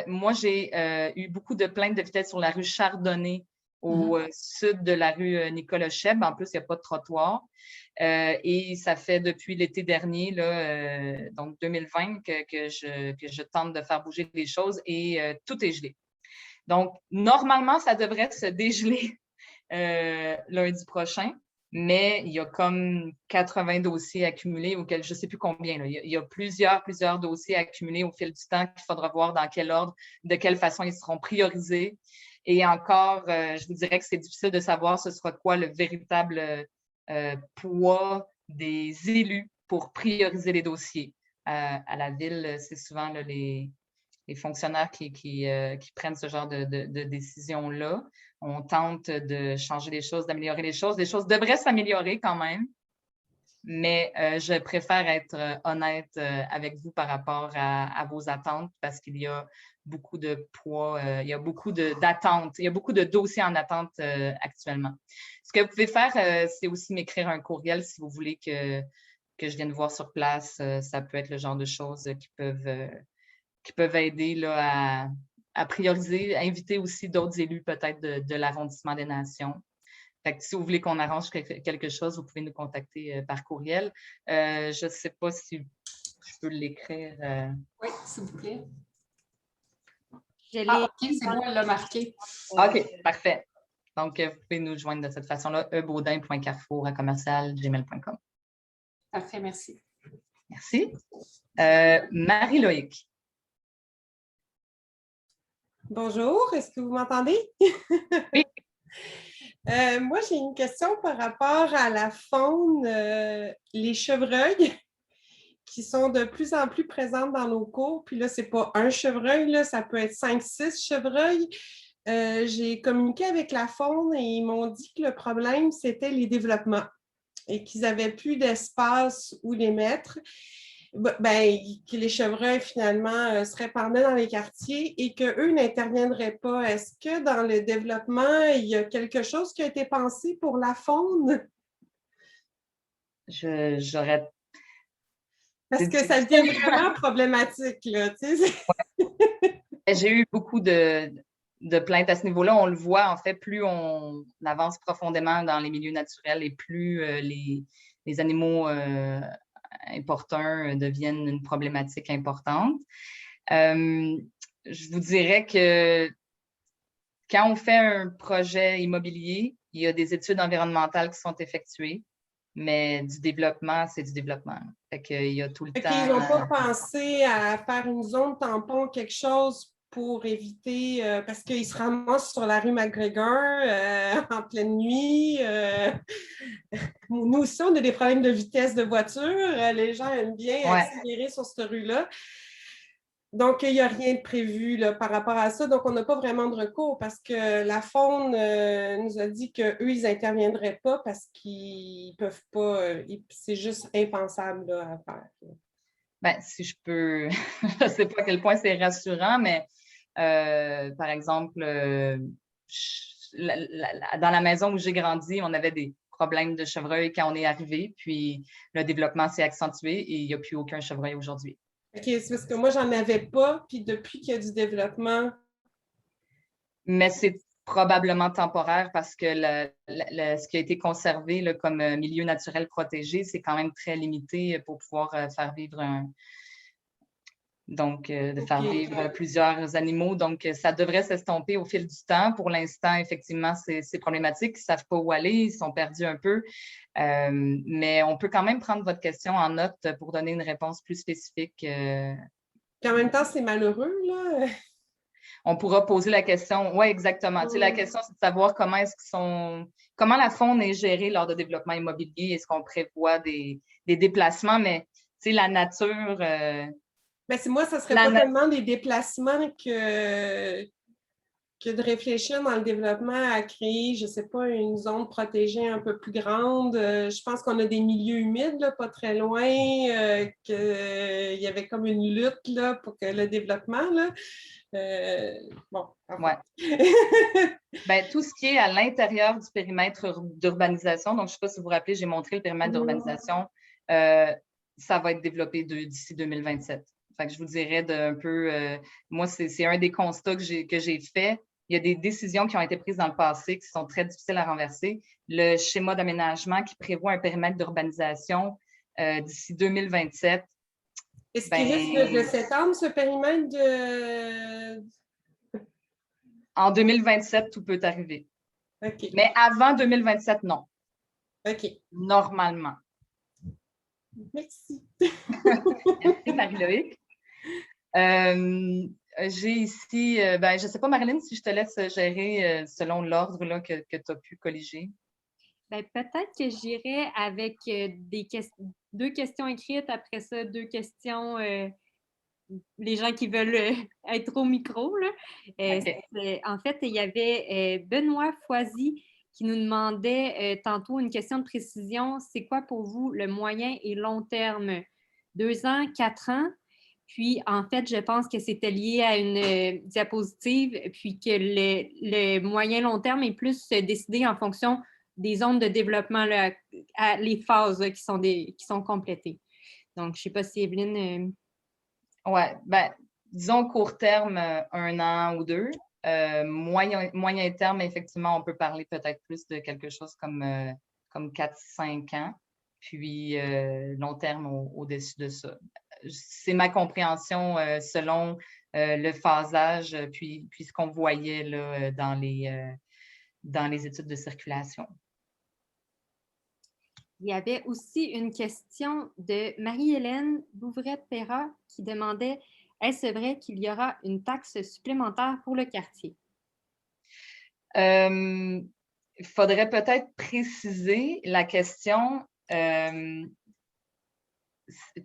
Moi, j'ai eu beaucoup de plaintes de vitesse sur la rue Chardonnay, au sud de la rue Nicolas Cheb. En plus, il n'y a pas de trottoir. Et ça fait depuis l'été dernier, là, donc 2020, que je tente de faire bouger les choses et tout est gelé. Donc, normalement, ça devrait se dégeler lundi prochain, mais il y a comme 80 dossiers accumulés auxquels je ne sais plus combien. Là. Il y a plusieurs dossiers accumulés au fil du temps qu'il faudra voir dans quel ordre, de quelle façon ils seront priorisés. Et encore, je vous dirais que c'est difficile de savoir ce sera quoi le véritable poids des élus pour prioriser les dossiers. À la Ville, c'est souvent là, les fonctionnaires qui prennent ce genre de décisions-là. On tente de changer les choses, d'améliorer les choses. Les choses devraient s'améliorer quand même, mais je préfère être honnête avec vous par rapport à vos attentes parce qu'il y a beaucoup de poids, il y a beaucoup d'attentes, il y a beaucoup de dossiers en attente actuellement. Ce que vous pouvez faire, c'est aussi m'écrire un courriel si vous voulez que je vienne voir sur place. Ça peut être le genre de choses qui peuvent aider là, à prioriser, à inviter aussi d'autres élus peut-être de l'arrondissement des Nations. Fait que si vous voulez qu'on arrange quelque chose, vous pouvez nous contacter par courriel. Je ne sais pas si je peux l'écrire. Oui, s'il vous plaît. OK, c'est bon, elle l'a marqué. OK, parfait. Donc, vous pouvez nous joindre de cette façon-là, ebaudin.carrefour@commercial.gmail.com. Parfait, merci. Merci. Marie-Loïc. Bonjour, est-ce que vous m'entendez? Oui. Moi, j'ai une question par rapport à la faune, les chevreuils qui sont de plus en plus présentes dans nos cours. Puis là, ce n'est pas un chevreuil, là, ça peut être 5-6 chevreuils. j'ai communiqué avec la faune et ils m'ont dit que le problème, c'était les développements et qu'ils n'avaient plus d'espace où les mettre. Ben, que les chevreuils, finalement, se répandaient dans les quartiers et qu'eux n'interviendraient pas. Est-ce que dans le développement, il y a quelque chose qui a été pensé pour la faune? J'aurais... Parce que ça devient vraiment problématique, là, tu sais. J'ai eu beaucoup de plaintes à ce niveau-là. On le voit, en fait, plus on avance profondément dans les milieux naturels et plus les animaux importuns deviennent une problématique importante. Je vous dirais que quand on fait un projet immobilier, il y a des études environnementales qui sont effectuées, mais du développement, c'est du développement. Fait qu'il y a tout le temps... Ils n'ont pas pensé à faire une zone tampon, quelque chose pour éviter, parce qu'ils se ramassent sur la rue McGregor en pleine nuit. Nous aussi, on a des problèmes de vitesse de voiture. Les gens aiment bien accélérer sur cette rue-là. Donc, il n'y a rien de prévu là, par rapport à ça. Donc, on n'a pas vraiment de recours parce que la faune nous a dit qu'eux, ils n'interviendraient pas parce qu'ils ne peuvent pas. C'est juste impensable là, à faire. Ben, si je peux, je ne sais pas à quel point c'est rassurant, mais par exemple, dans la maison où j'ai grandi, on avait des problèmes de chevreuil quand on est arrivé, puis le développement s'est accentué et il n'y a plus aucun chevreuil aujourd'hui. OK, c'est parce que moi, j'en avais pas, puis depuis qu'il y a du développement... Mais c'est probablement temporaire parce que ce qui a été conservé là, comme milieu naturel protégé, c'est quand même très limité pour pouvoir faire vivre faire vivre plusieurs animaux. Donc, ça devrait s'estomper au fil du temps. Pour l'instant, effectivement, c'est problématique. Ils ne savent pas où aller, ils sont perdus un peu. Mais on peut quand même prendre votre question en note pour donner une réponse plus spécifique. Puis en même temps, c'est malheureux, là. On pourra poser la question. Oui, exactement. Tu sais, la question, c'est de savoir comment la faune est gérée lors de développement immobilier. Est-ce qu'on prévoit des déplacements? Mais tu sais, la nature... Ben, moi, ça serait pas tellement des déplacements que de réfléchir dans le développement à créer, je ne sais pas, une zone protégée un peu plus grande. Je pense qu'on a des milieux humides, là, pas très loin, qu'il y avait comme une lutte là, pour que le développement, là, bon. Ouais. Ben, tout ce qui est à l'intérieur du périmètre d'urbanisation, donc je ne sais pas si vous vous rappelez, j'ai montré le périmètre d'urbanisation, ça va être développé d'ici 2027. Fait que je vous dirais d'un peu, moi, c'est un des constats que j'ai fait. Il y a des décisions qui ont été prises dans le passé qui sont très difficiles à renverser. Le schéma d'aménagement qui prévoit un périmètre d'urbanisation d'ici 2027. Est-ce qu'il risque de s'étendre, ce périmètre de... En 2027, tout peut arriver. OK. Mais avant 2027, non. OK. Normalement. Merci. Merci, Marie-Loïc. J'ai ici, je ne sais pas, Marilyn, si je te laisse gérer selon l'ordre là, que tu as pu colliger. Ben, peut-être que j'irai avec deux questions écrites, après ça, deux questions, les gens qui veulent être au micro. Là. Okay. En fait, il y avait Benoît Foisy qui nous demandait tantôt une question de précision. C'est quoi pour vous le moyen et long terme? 2 ans, 4 ans? Puis, en fait, je pense que c'était lié à une diapositive, puis que le moyen-long terme est plus décidé en fonction des zones de développement, là, les phases là, qui sont complétées. Donc, je ne sais pas si Evelyne... Oui, disons court terme, 1 an ou 2. Moyen terme, effectivement, on peut parler peut-être plus de quelque chose comme 4-5 ans. Puis, long terme au-dessus de ça. C'est ma compréhension selon le phasage, puis ce qu'on voyait là, dans les études de circulation. Il y avait aussi une question de Marie-Hélène Bouvret-Perra qui demandait « Est-ce vrai qu'il y aura une taxe supplémentaire pour le quartier? » Il faudrait peut-être préciser la question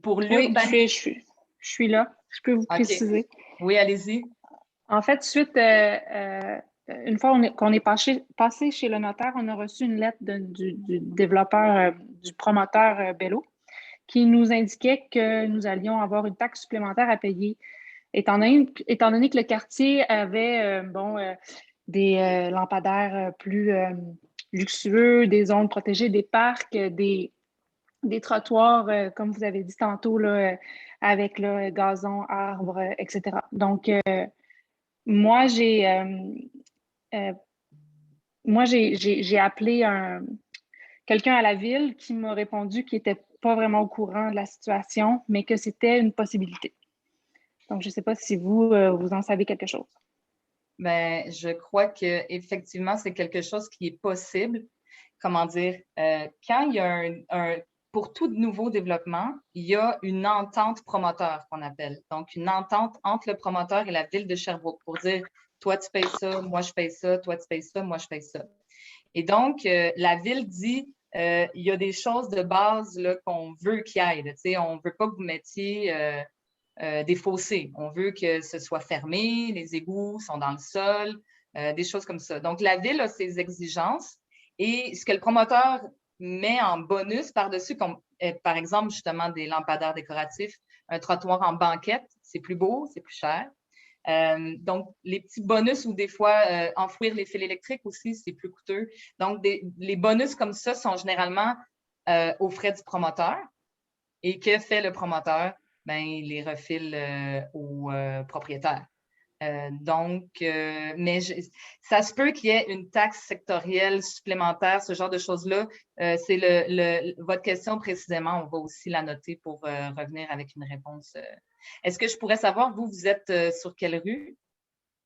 pour l'urbanisation. Oui, je suis là. Je peux vous préciser. Oui, allez-y. En fait, suite une fois qu'on est passé chez le notaire, on a reçu une lettre du développeur, du promoteur Bello, qui nous indiquait que nous allions avoir une taxe supplémentaire à payer. Étant donné que le quartier avait des lampadaires plus luxueux, des zones protégées, des parcs, des trottoirs, comme vous avez dit tantôt, là, avec le gazon, arbres, etc. Donc, moi, j'ai appelé quelqu'un à la ville qui m'a répondu qu'il n'était pas vraiment au courant de la situation, mais que c'était une possibilité. Donc, je ne sais pas si vous en savez quelque chose. Bien, je crois qu'effectivement, c'est quelque chose qui est possible. Comment dire? Quand il y a pour tout nouveau développement, il y a une entente promoteur qu'on appelle. Donc, une entente entre le promoteur et la ville de Sherbrooke pour dire toi, tu payes ça, moi, je paye ça, toi, tu payes ça, moi, je paye ça. Et donc, la ville dit il y a des choses de base là, qu'on veut qu'il y ait. On ne veut pas que vous mettiez des fossés. On veut que ce soit fermé, les égouts sont dans le sol, des choses comme ça. Donc, la ville a ses exigences et ce que le promoteur met en bonus par-dessus, comme par exemple, justement, des lampadaires décoratifs, un trottoir en banquette, c'est plus beau, c'est plus cher. Donc, les petits bonus ou des fois, enfouir les fils électriques aussi, c'est plus coûteux. Donc, les bonus comme ça sont généralement aux frais du promoteur. Et que fait le promoteur? Ben, il les refile au propriétaire. Mais ça se peut qu'il y ait une taxe sectorielle supplémentaire, ce genre de choses-là. C'est votre question précisément, on va aussi la noter pour revenir avec une réponse. Est-ce que je pourrais savoir, vous êtes sur quelle rue?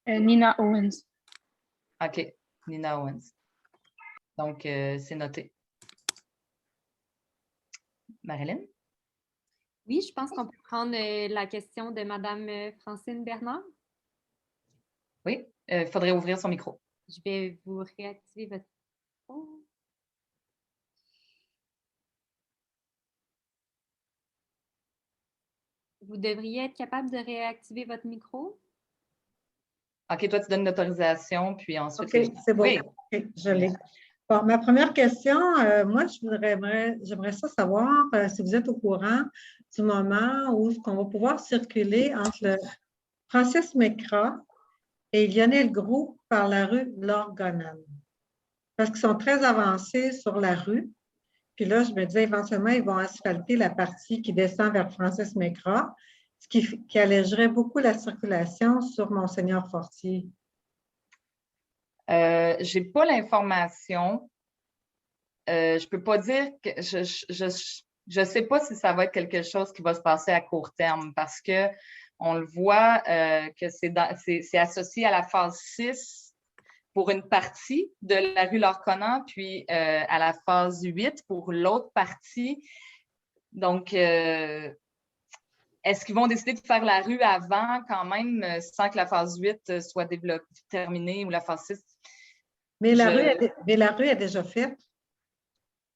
Nina Owens. OK, Nina Owens. Donc, c'est noté. Marilyn? Oui, je pense qu'on peut prendre la question de Mme Francine Bernard. Oui, il faudrait ouvrir son micro. Je vais vous réactiver votre micro. Vous devriez être capable de réactiver votre micro. OK, toi, tu donnes l'autorisation, puis ensuite... OK, c'est bon. Oui. Okay, je l'ai. Bon, ma première question, moi, j'aimerais ça savoir si vous êtes au courant du moment où on va pouvoir circuler entre le Francis Mécra et Lionel Groulx par la rue Lorgonane. Parce qu'ils sont très avancés sur la rue. Puis là, je me disais, éventuellement, ils vont asphalter la partie qui descend vers Francis Mécra, ce qui allégerait beaucoup la circulation sur Monseigneur Fortier. Je n'ai pas l'information. Je ne peux pas dire que je sais pas si ça va être quelque chose qui va se passer à court terme parce qu'on le voit que c'est associé à la phase 6 pour une partie de la rue Lorconan, puis à la phase 8 pour l'autre partie. Donc, est-ce qu'ils vont décider de faire la rue avant quand même sans que la phase 8 soit terminée ou la phase 6? Mais la rue est déjà faite.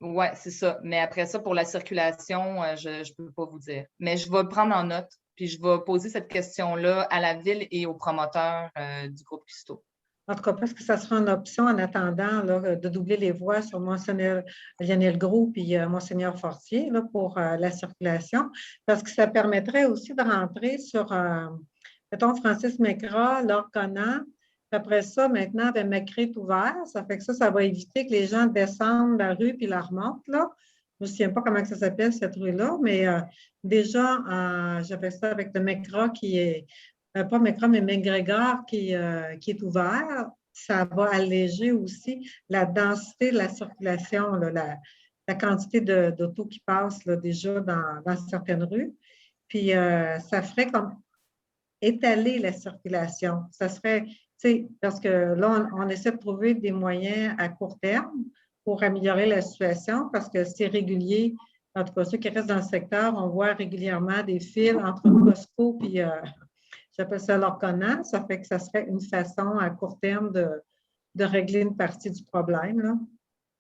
Oui, c'est ça. Mais après ça, pour la circulation, je ne peux pas vous dire. Mais je vais le prendre en note, puis je vais poser cette question-là à la ville et aux promoteurs du groupe Custo. En tout cas, parce que ça sera une option en attendant là, de doubler les voies sur Monseigneur Lionel Groulx puis Monseigneur Fortier là, pour la circulation, parce que ça permettrait aussi de rentrer sur, mettons, Francis Mécra, Lorconan. Après ça, maintenant, avec Macré est ouvert, ça fait que ça va éviter que les gens descendent la rue puis la remontent. Là. Je ne me souviens pas comment ça s'appelle, cette rue-là, mais déjà, j'avais ça avec le Mécra qui est, pas Mécra, mais McGregor qui est ouvert. Ça va alléger aussi la densité de la circulation, là, la quantité d'autos qui passent là, déjà dans certaines rues. Puis, ça ferait comme étaler la circulation. Ça serait... Parce que là, on essaie de trouver des moyens à court terme pour améliorer la situation parce que c'est régulier. En tout cas, ceux qui restent dans le secteur, on voit régulièrement des fils entre Costco et j'appelle ça Lorconan. Ça fait que ça serait une façon à court terme de régler une partie du problème. Là.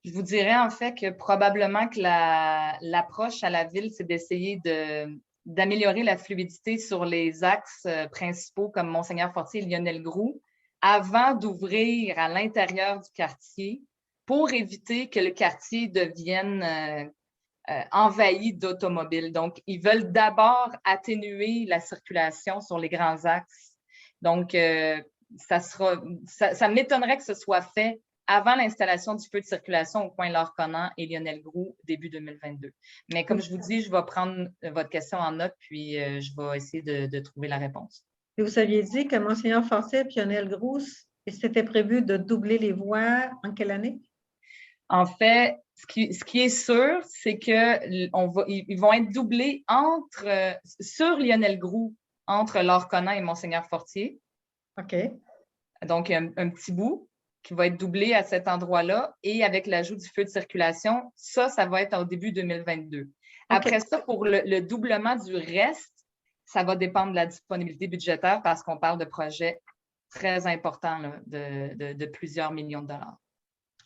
Je vous dirais en fait que probablement que l'approche à la ville, c'est d'essayer d'améliorer la fluidité sur les axes principaux comme Monseigneur Fortier et Lionel Groulx avant d'ouvrir à l'intérieur du quartier pour éviter que le quartier devienne envahi d'automobiles. Donc, ils veulent d'abord atténuer la circulation sur les grands axes. Donc, ça m'étonnerait que ce soit fait avant l'installation du feu de circulation au coin Laure-Conan et Lionel-Groulx, début 2022. Mais comme je vous dis, je vais prendre votre question en note, puis je vais essayer de trouver la réponse. Et vous aviez dit que Monseigneur Fortier et Lionel-Groulx, c'était prévu de doubler les voies en quelle année? En fait, ce qui est sûr, c'est qu'ils vont être doublés sur Lionel-Groulx, entre Laure-Conan et Monseigneur Fortier. OK. Donc, un petit bout qui va être doublé à cet endroit-là. Et avec l'ajout du feu de circulation, ça va être au début 2022. Okay. Après ça, pour le doublement du reste, ça va dépendre de la disponibilité budgétaire parce qu'on parle de projets très importants là, de plusieurs millions de dollars.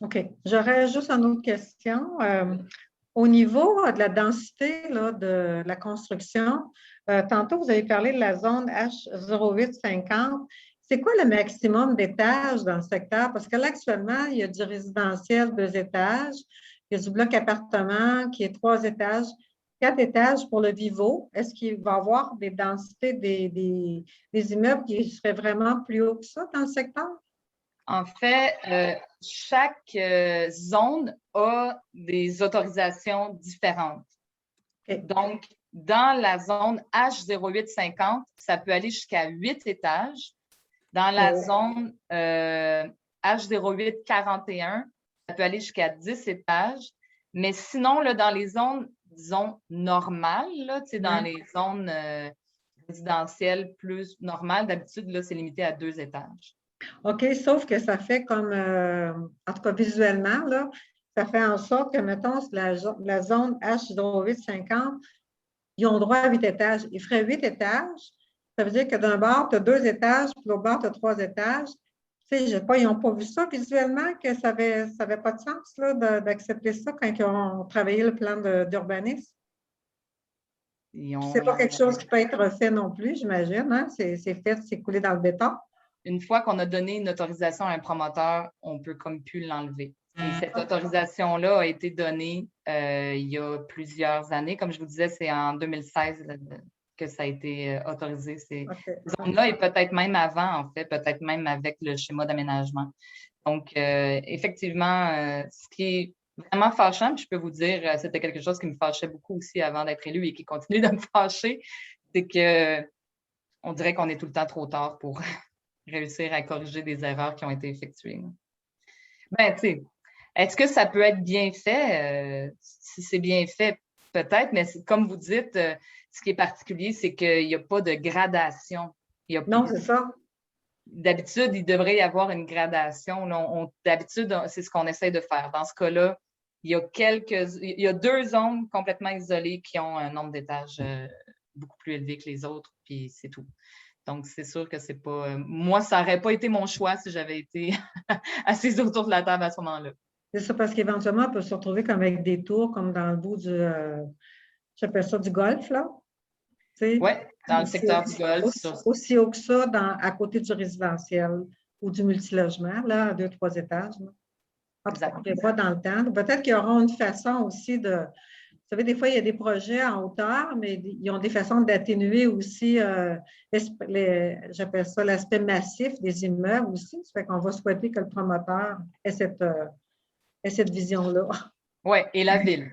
OK. J'aurais juste une autre question. Au niveau de la densité là, de la construction, tantôt, vous avez parlé de la zone H0850. C'est quoi le maximum d'étages dans le secteur? Parce que là, actuellement, il y a du résidentiel 2 étages, il y a du bloc appartement qui est 3 étages, 4 étages pour le Vivo. Est-ce qu'il va y avoir des densités des immeubles qui seraient vraiment plus hauts que ça dans le secteur? En fait, chaque zone a des autorisations différentes. Okay. Donc, dans la zone H0850, ça peut aller jusqu'à 8 étages. Dans la zone H0841, ça peut aller jusqu'à 10 étages. Mais sinon, là, dans les zones, disons, normales, là, dans les zones résidentielles plus normales, d'habitude, là, c'est limité à 2 étages. OK, sauf que ça fait comme, en tout cas visuellement, là, ça fait en sorte que, mettons, la zone H0850, ils ont droit à 8 étages. Ils feraient 8 étages. Ça veut dire que d'un bord, tu as 2 étages, puis l'autre bord, tu as 3 étages. Tu sais, je sais pas, ils n'ont pas vu ça visuellement, que ça avait pas de sens d'accepter ça quand ils ont travaillé le plan d'urbanisme. C'est pas quelque chose qui peut être fait non plus, j'imagine. Hein? C'est fait, c'est coulé dans le béton. Une fois qu'on a donné une autorisation à un promoteur, on ne peut comme plus l'enlever. Et cette autorisation-là a été donnée il y a plusieurs années. Comme je vous disais, c'est en 2016 que ça a été autorisé. Ces zones-là, et peut-être même avant, en fait, peut-être même avec le schéma d'aménagement. Donc, effectivement, ce qui est vraiment fâchant, puis je peux vous dire, c'était quelque chose qui me fâchait beaucoup aussi avant d'être élu et qui continue de me fâcher, c'est qu'on dirait qu'on est tout le temps trop tard pour réussir à corriger des erreurs qui ont été effectuées. Ben, tu sais, est-ce que ça peut être bien fait? Si c'est bien fait, peut-être, mais comme vous dites, ce qui est particulier, c'est qu'il n'y a pas de gradation. Non, c'est ça. D'habitude, il devrait y avoir une gradation. D'habitude, c'est ce qu'on essaie de faire. Dans ce cas-là, il y a 2 zones complètement isolées qui ont un nombre d'étages beaucoup plus élevé que les autres, puis c'est tout. Donc, c'est sûr que c'est pas... moi, ça n'aurait pas été mon choix si j'avais été assise autour de la table à ce moment-là. C'est ça, parce qu'éventuellement, on peut se retrouver comme avec des tours, comme dans le bout du... j'appelle ça du golf, là. Oui, dans le secteur du golf. Aussi haut que ça, à côté du résidentiel ou du multilogement, là, à 2-3 étages. On ne pas dans le temps. Peut-être qu'ils auront une façon aussi de... Vous savez, des fois, il y a des projets en hauteur, mais ils ont des façons d'atténuer aussi, j'appelle ça l'aspect massif des immeubles aussi. Ça fait qu'on va souhaiter que le promoteur ait cette vision-là. Oui, et la ville.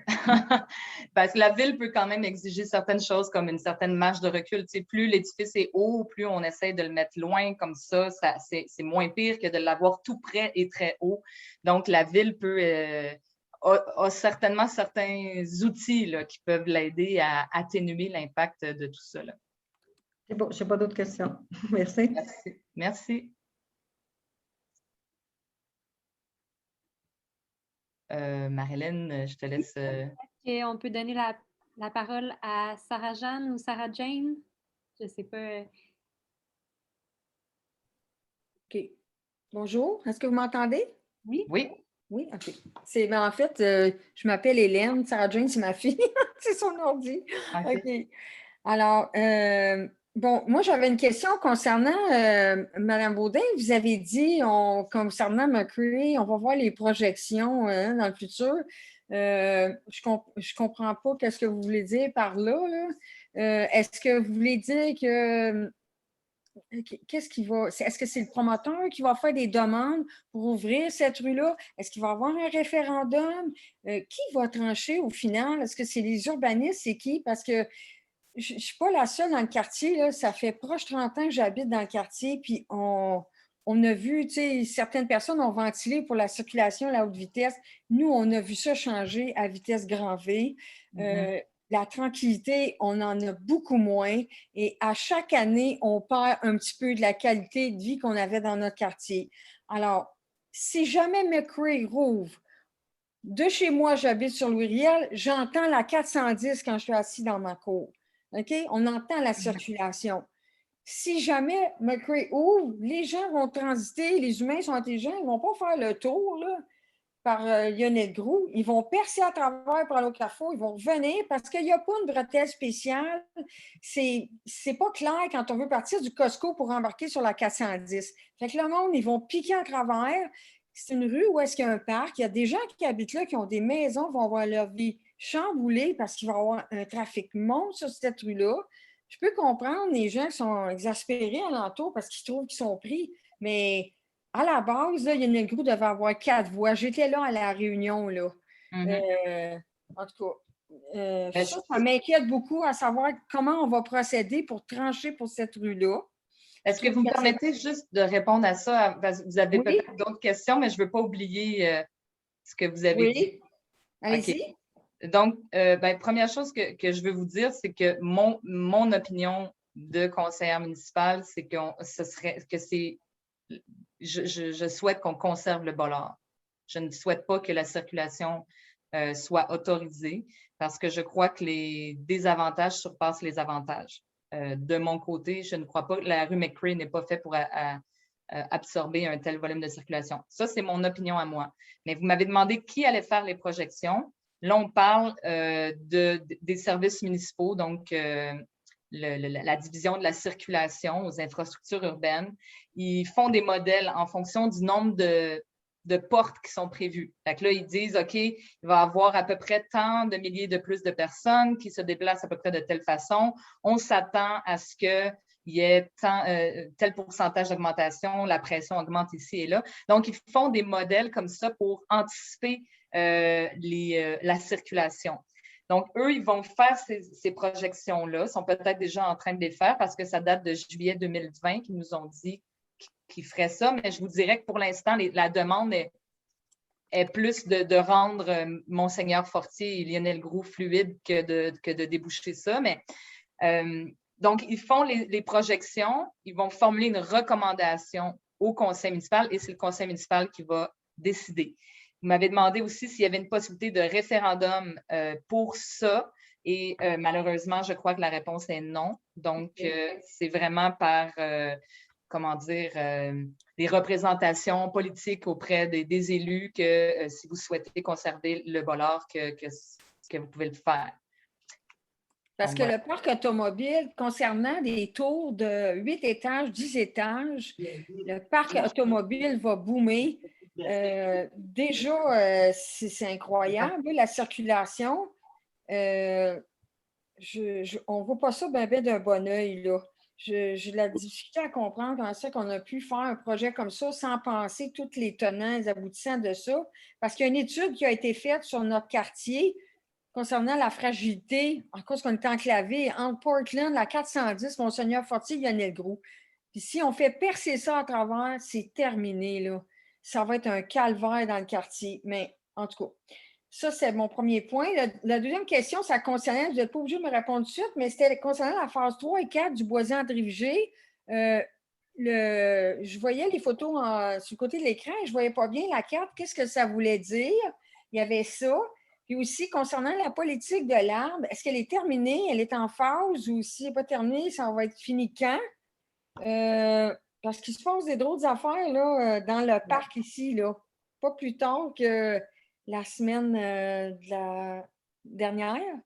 Parce que la ville peut quand même exiger certaines choses comme une certaine marge de recul. Tu sais, plus l'édifice est haut, plus on essaie de le mettre loin comme ça, c'est moins pire que de l'avoir tout près et très haut. Donc, la ville peut... a certainement certains outils là, qui peuvent l'aider à atténuer l'impact de tout ça. C'est bon, je n'ai pas d'autres questions. Merci. Merci. Marie-Hélène, je te laisse. On peut donner la parole à Sarah-Jeanne ou Sarah-Jane? Je ne sais pas. OK. Bonjour, est-ce que vous m'entendez? Oui. Oui. Oui, OK. En fait, je m'appelle Hélène. Sarah-Jane, c'est ma fille. C'est son ordi. OK. Alors, Bon, moi, j'avais une question concernant Mme Baudin. Vous avez dit, concernant Mercury, on va voir les projections dans le futur. Je comprends pas qu'est-ce que vous voulez dire par là. Est-ce que vous voulez dire que qu'est-ce qui va. Est-ce que c'est le promoteur qui va faire des demandes pour ouvrir cette rue-là? Est-ce qu'il va y avoir un référendum? Qui va trancher au final? Est-ce que c'est les urbanistes? C'est qui? Parce que je ne suis pas la seule dans le quartier. Là. Ça fait proche 30 ans que j'habite dans le quartier, puis on a vu, tu sais, certaines personnes ont ventilé pour la circulation à la haute vitesse. Nous, on a vu ça changer à vitesse grand V. La tranquillité, on en a beaucoup moins. Et à chaque année, on perd un petit peu de la qualité de vie qu'on avait dans notre quartier. Alors, si jamais McRae rouvre, de chez moi, j'habite sur Louis-Riel, j'entends la 410 quand je suis assis dans ma cour. OK? On entend la circulation. Si jamais McRae ouvre, les gens vont transiter, les humains sont intelligents, ils ne vont pas faire le tour là, par Lionel Groulx. Ils vont percer à travers par le carrefour, ils vont revenir parce qu'il n'y a pas une bretelle spéciale. C'est pas clair quand on veut partir du Costco pour embarquer sur la 410. Fait que le monde, ils vont piquer à travers. C'est une rue où est-ce qu'il y a un parc. Il y a des gens qui habitent là, qui ont des maisons, vont avoir leur vie chamboulée parce qu'il va y avoir un trafic monstre sur cette rue-là. Je peux comprendre les gens qui sont exaspérés alentour parce qu'ils trouvent qu'ils sont pris, mais à la base, là, Lionel Groulx devait avoir 4 voix. J'étais là à la réunion. Là. En tout cas, ça m'inquiète beaucoup à savoir comment on va procéder pour trancher pour cette rue-là. Est-ce que vous me permettez juste de répondre à ça? Parce que vous avez peut-être d'autres questions, mais je ne veux pas oublier ce que vous avez dit. Allez-y. Okay. Donc, première chose que je veux vous dire, c'est que mon opinion de conseillère municipale, c'est je souhaite qu'on conserve le Bollard. Je ne souhaite pas que la circulation soit autorisée parce que je crois que les désavantages surpassent les avantages. De mon côté, je ne crois pas que la rue McRae n'est pas faite pour absorber un tel volume de circulation. Ça, c'est mon opinion à moi. Mais vous m'avez demandé qui allait faire les projections. Là, on parle des services municipaux, donc la division de la circulation aux infrastructures urbaines. Ils font des modèles en fonction du nombre de portes qui sont prévues. Fait que là, ils disent, OK, il va y avoir à peu près tant de milliers de plus de personnes qui se déplacent à peu près de telle façon. On s'attend à ce qu'il y ait tel pourcentage d'augmentation, la pression augmente ici et là. Donc, ils font des modèles comme ça pour anticiper la circulation. Donc, eux, ils vont faire ces projections-là, sont peut-être déjà en train de les faire parce que ça date de juillet 2020 qu'ils nous ont dit qu'ils feraient ça, mais je vous dirais que pour l'instant, la demande est plus de rendre Monseigneur Fortier et Lionel Groulx fluide que de déboucher ça. Mais, donc, ils font les projections, ils vont formuler une recommandation au conseil municipal et c'est le conseil municipal qui va décider. Vous m'avez demandé aussi s'il y avait une possibilité de référendum pour ça. Et malheureusement, je crois que la réponse est non. Donc, c'est vraiment par, des représentations politiques auprès des élus que si vous souhaitez conserver le Bollard, que vous pouvez le faire. Parce que le parc automobile, concernant des tours de 8 étages, 10 étages, le parc automobile va boomer. Déjà, c'est incroyable, la circulation. On ne voit pas ça ben d'un bon œil, là. J'ai de la difficulté à comprendre comment c'est qu'on a pu faire un projet comme ça sans penser tous les tenants et les aboutissants de ça. Parce qu'il y a une étude qui a été faite sur notre quartier concernant la fragilité, en cause qu'on est enclavé entre Portland, la 410, Monseigneur Fortier, Lionel Groulx. Puis si on fait percer ça à travers, c'est terminé, là. Ça va être un calvaire dans le quartier. Mais en tout cas, ça, c'est mon premier point. La deuxième question, ça concernait, vous n'êtes pas obligé de me répondre tout de suite, mais c'était concernant la phase 3 et 4 du Boisé-André-Vigée. Je voyais les photos sur le côté de l'écran et je ne voyais pas bien la carte. Qu'est-ce que ça voulait dire? Il y avait ça. Puis aussi, concernant la politique de l'arbre, est-ce qu'elle est terminée? Elle est en phase ou si elle n'est pas terminée, ça va être fini quand? Parce qu'il se passe des drôles d'affaires là, dans le parc ici, là. Pas plus tard que la semaine de la dernière.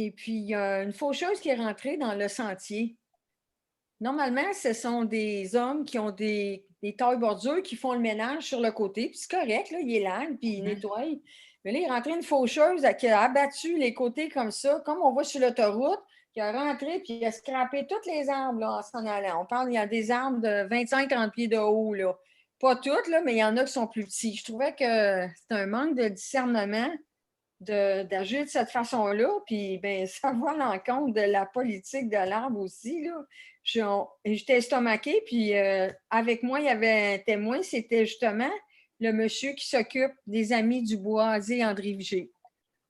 et puis il y a une faucheuse qui est rentrée dans le sentier. Normalement, ce sont des hommes qui ont des tailles bordures qui font le ménage sur le côté. Puis c'est correct, là, il est là, puis il nettoie. Mais là, il est rentré une faucheuse qui a abattu les côtés comme ça, comme on voit sur l'autoroute, qui a rentré puis il a scrapé toutes les arbres là, en s'en allant. On parle, il y a des arbres de 25-30 pieds de haut, là. Pas toutes, là, mais il y en a qui sont plus petits. Je trouvais que c'est un manque de discernement d'agir de cette façon-là, puis ben, ça va à l'encontre de la politique de l'arbre aussi, là. J'étais estomaquée, puis avec moi, il y avait un témoin, c'était justement le monsieur qui s'occupe des Amis du Boisé, André Vigé.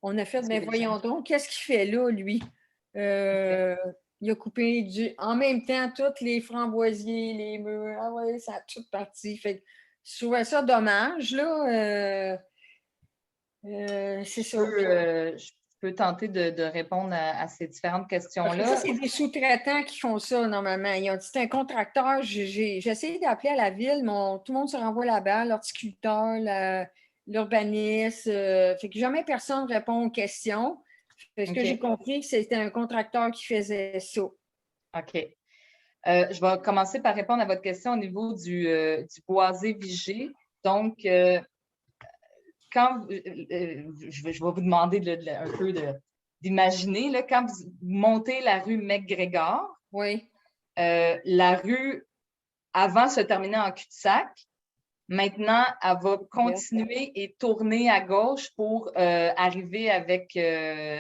On a fait, mais voyons donc, qu'est-ce qu'il fait là, lui? Il a coupé en même temps tous les framboisiers, les murs. Ah ouais, ça a tout parti. Fait que je trouvais ça dommage, là. C'est ça. Je peux tenter de répondre à ces différentes questions-là. Ça, c'est des sous-traitants qui font ça, normalement. Ils ont dit, c'est un contracteur. J'ai essayé d'appeler à la ville, mais tout le monde se renvoie là-bas, l'horticulteur, l'urbaniste. Fait que jamais personne répond aux questions. Parce que j'ai compris que c'était un contracteur qui faisait ça. OK. Je vais commencer par répondre à votre question au niveau du boisé vigé. Donc, quand je vais vous demander un peu d'imaginer, quand vous montez la rue McGregor, oui. La rue, avant, se terminait en cul-de-sac. Maintenant, elle va continuer et tourner à gauche pour arriver avec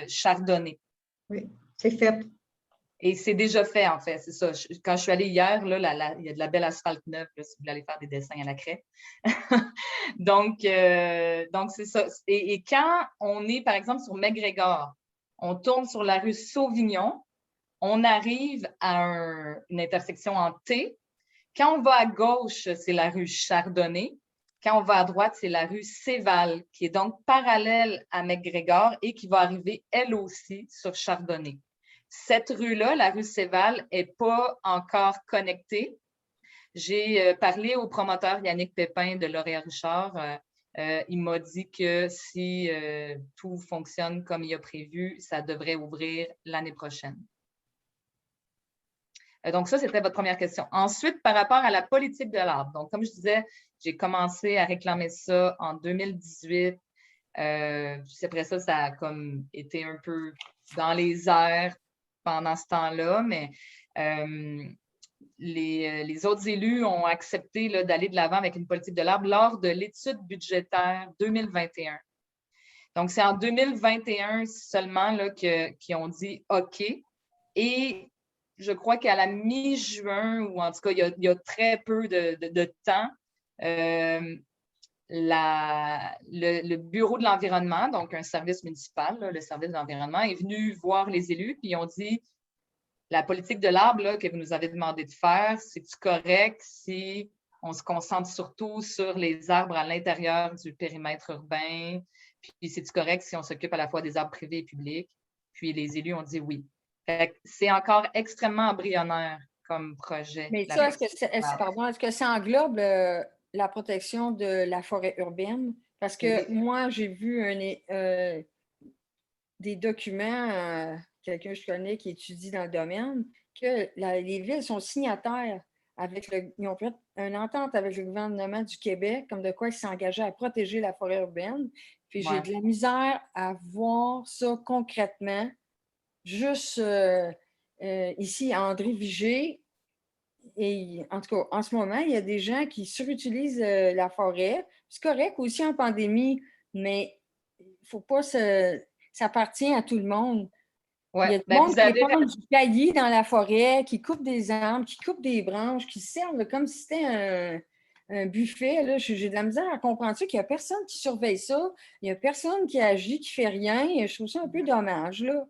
Chardonnay. Oui, c'est fait. Et c'est déjà fait, en fait, c'est ça. Quand je suis allée hier, là, il y a de la belle asphalte neuve, là, si vous voulez aller faire des dessins à la craie. donc, c'est ça. Et quand on est, par exemple, sur McGregor, on tourne sur la rue Sauvignon, on arrive à une intersection en T. Quand on va à gauche, c'est la rue Chardonnay. Quand on va à droite, c'est la rue Séval, qui est donc parallèle à McGregor et qui va arriver, elle aussi, sur Chardonnay. Cette rue-là, la rue Séval, n'est pas encore connectée. J'ai parlé au promoteur Yannick Pépin de Lauréat-Richard. Il m'a dit que si tout fonctionne comme il a prévu, ça devrait ouvrir l'année prochaine. Donc, ça, c'était votre première question. Ensuite, par rapport à la politique de l'arbre. Donc, comme je disais, j'ai commencé à réclamer ça en 2018. Après ça, ça a comme été un peu dans les airs pendant ce temps-là, mais les autres élus ont accepté d'aller de l'avant avec une politique de l'arbre lors de l'étude budgétaire 2021. Donc, c'est en 2021 seulement qu'ils ont dit OK. Et je crois qu'à la mi-juin, ou en tout cas, il y a très peu de temps, le bureau de l'environnement, donc un service municipal, le service de l'environnement, est venu voir les élus, puis ils ont dit la politique de l'arbre que vous nous avez demandé de faire, c'est-tu correct si on se concentre surtout sur les arbres à l'intérieur du périmètre urbain, puis c'est-tu correct si on s'occupe à la fois des arbres privés et publics? Puis les élus ont dit oui. C'est encore extrêmement embryonnaire comme projet. Mais ça, est-ce que ça englobe la protection de la forêt urbaine? Parce que moi, j'ai vu des documents, quelqu'un que je connais qui étudie dans le domaine, que les villes sont signataires ils ont fait une entente avec le gouvernement du Québec, comme de quoi ils s'engageaient à protéger la forêt urbaine. Puis j'ai de la misère à voir ça concrètement. Juste ici, à André Vigé, et en tout cas, en ce moment, il y a des gens qui surutilisent la forêt. C'est correct aussi en pandémie, mais il ne faut pas ça appartient à tout le monde. Ouais, il y a du monde qui prend du caillis dans la forêt, qui coupe des arbres, qui coupe des branches, qui servent comme si c'était un buffet. Là. J'ai de la misère à comprendre ça, qu'il n'y a personne qui surveille ça. Il n'y a personne qui agit, qui ne fait rien. Je trouve ça un peu dommage, là.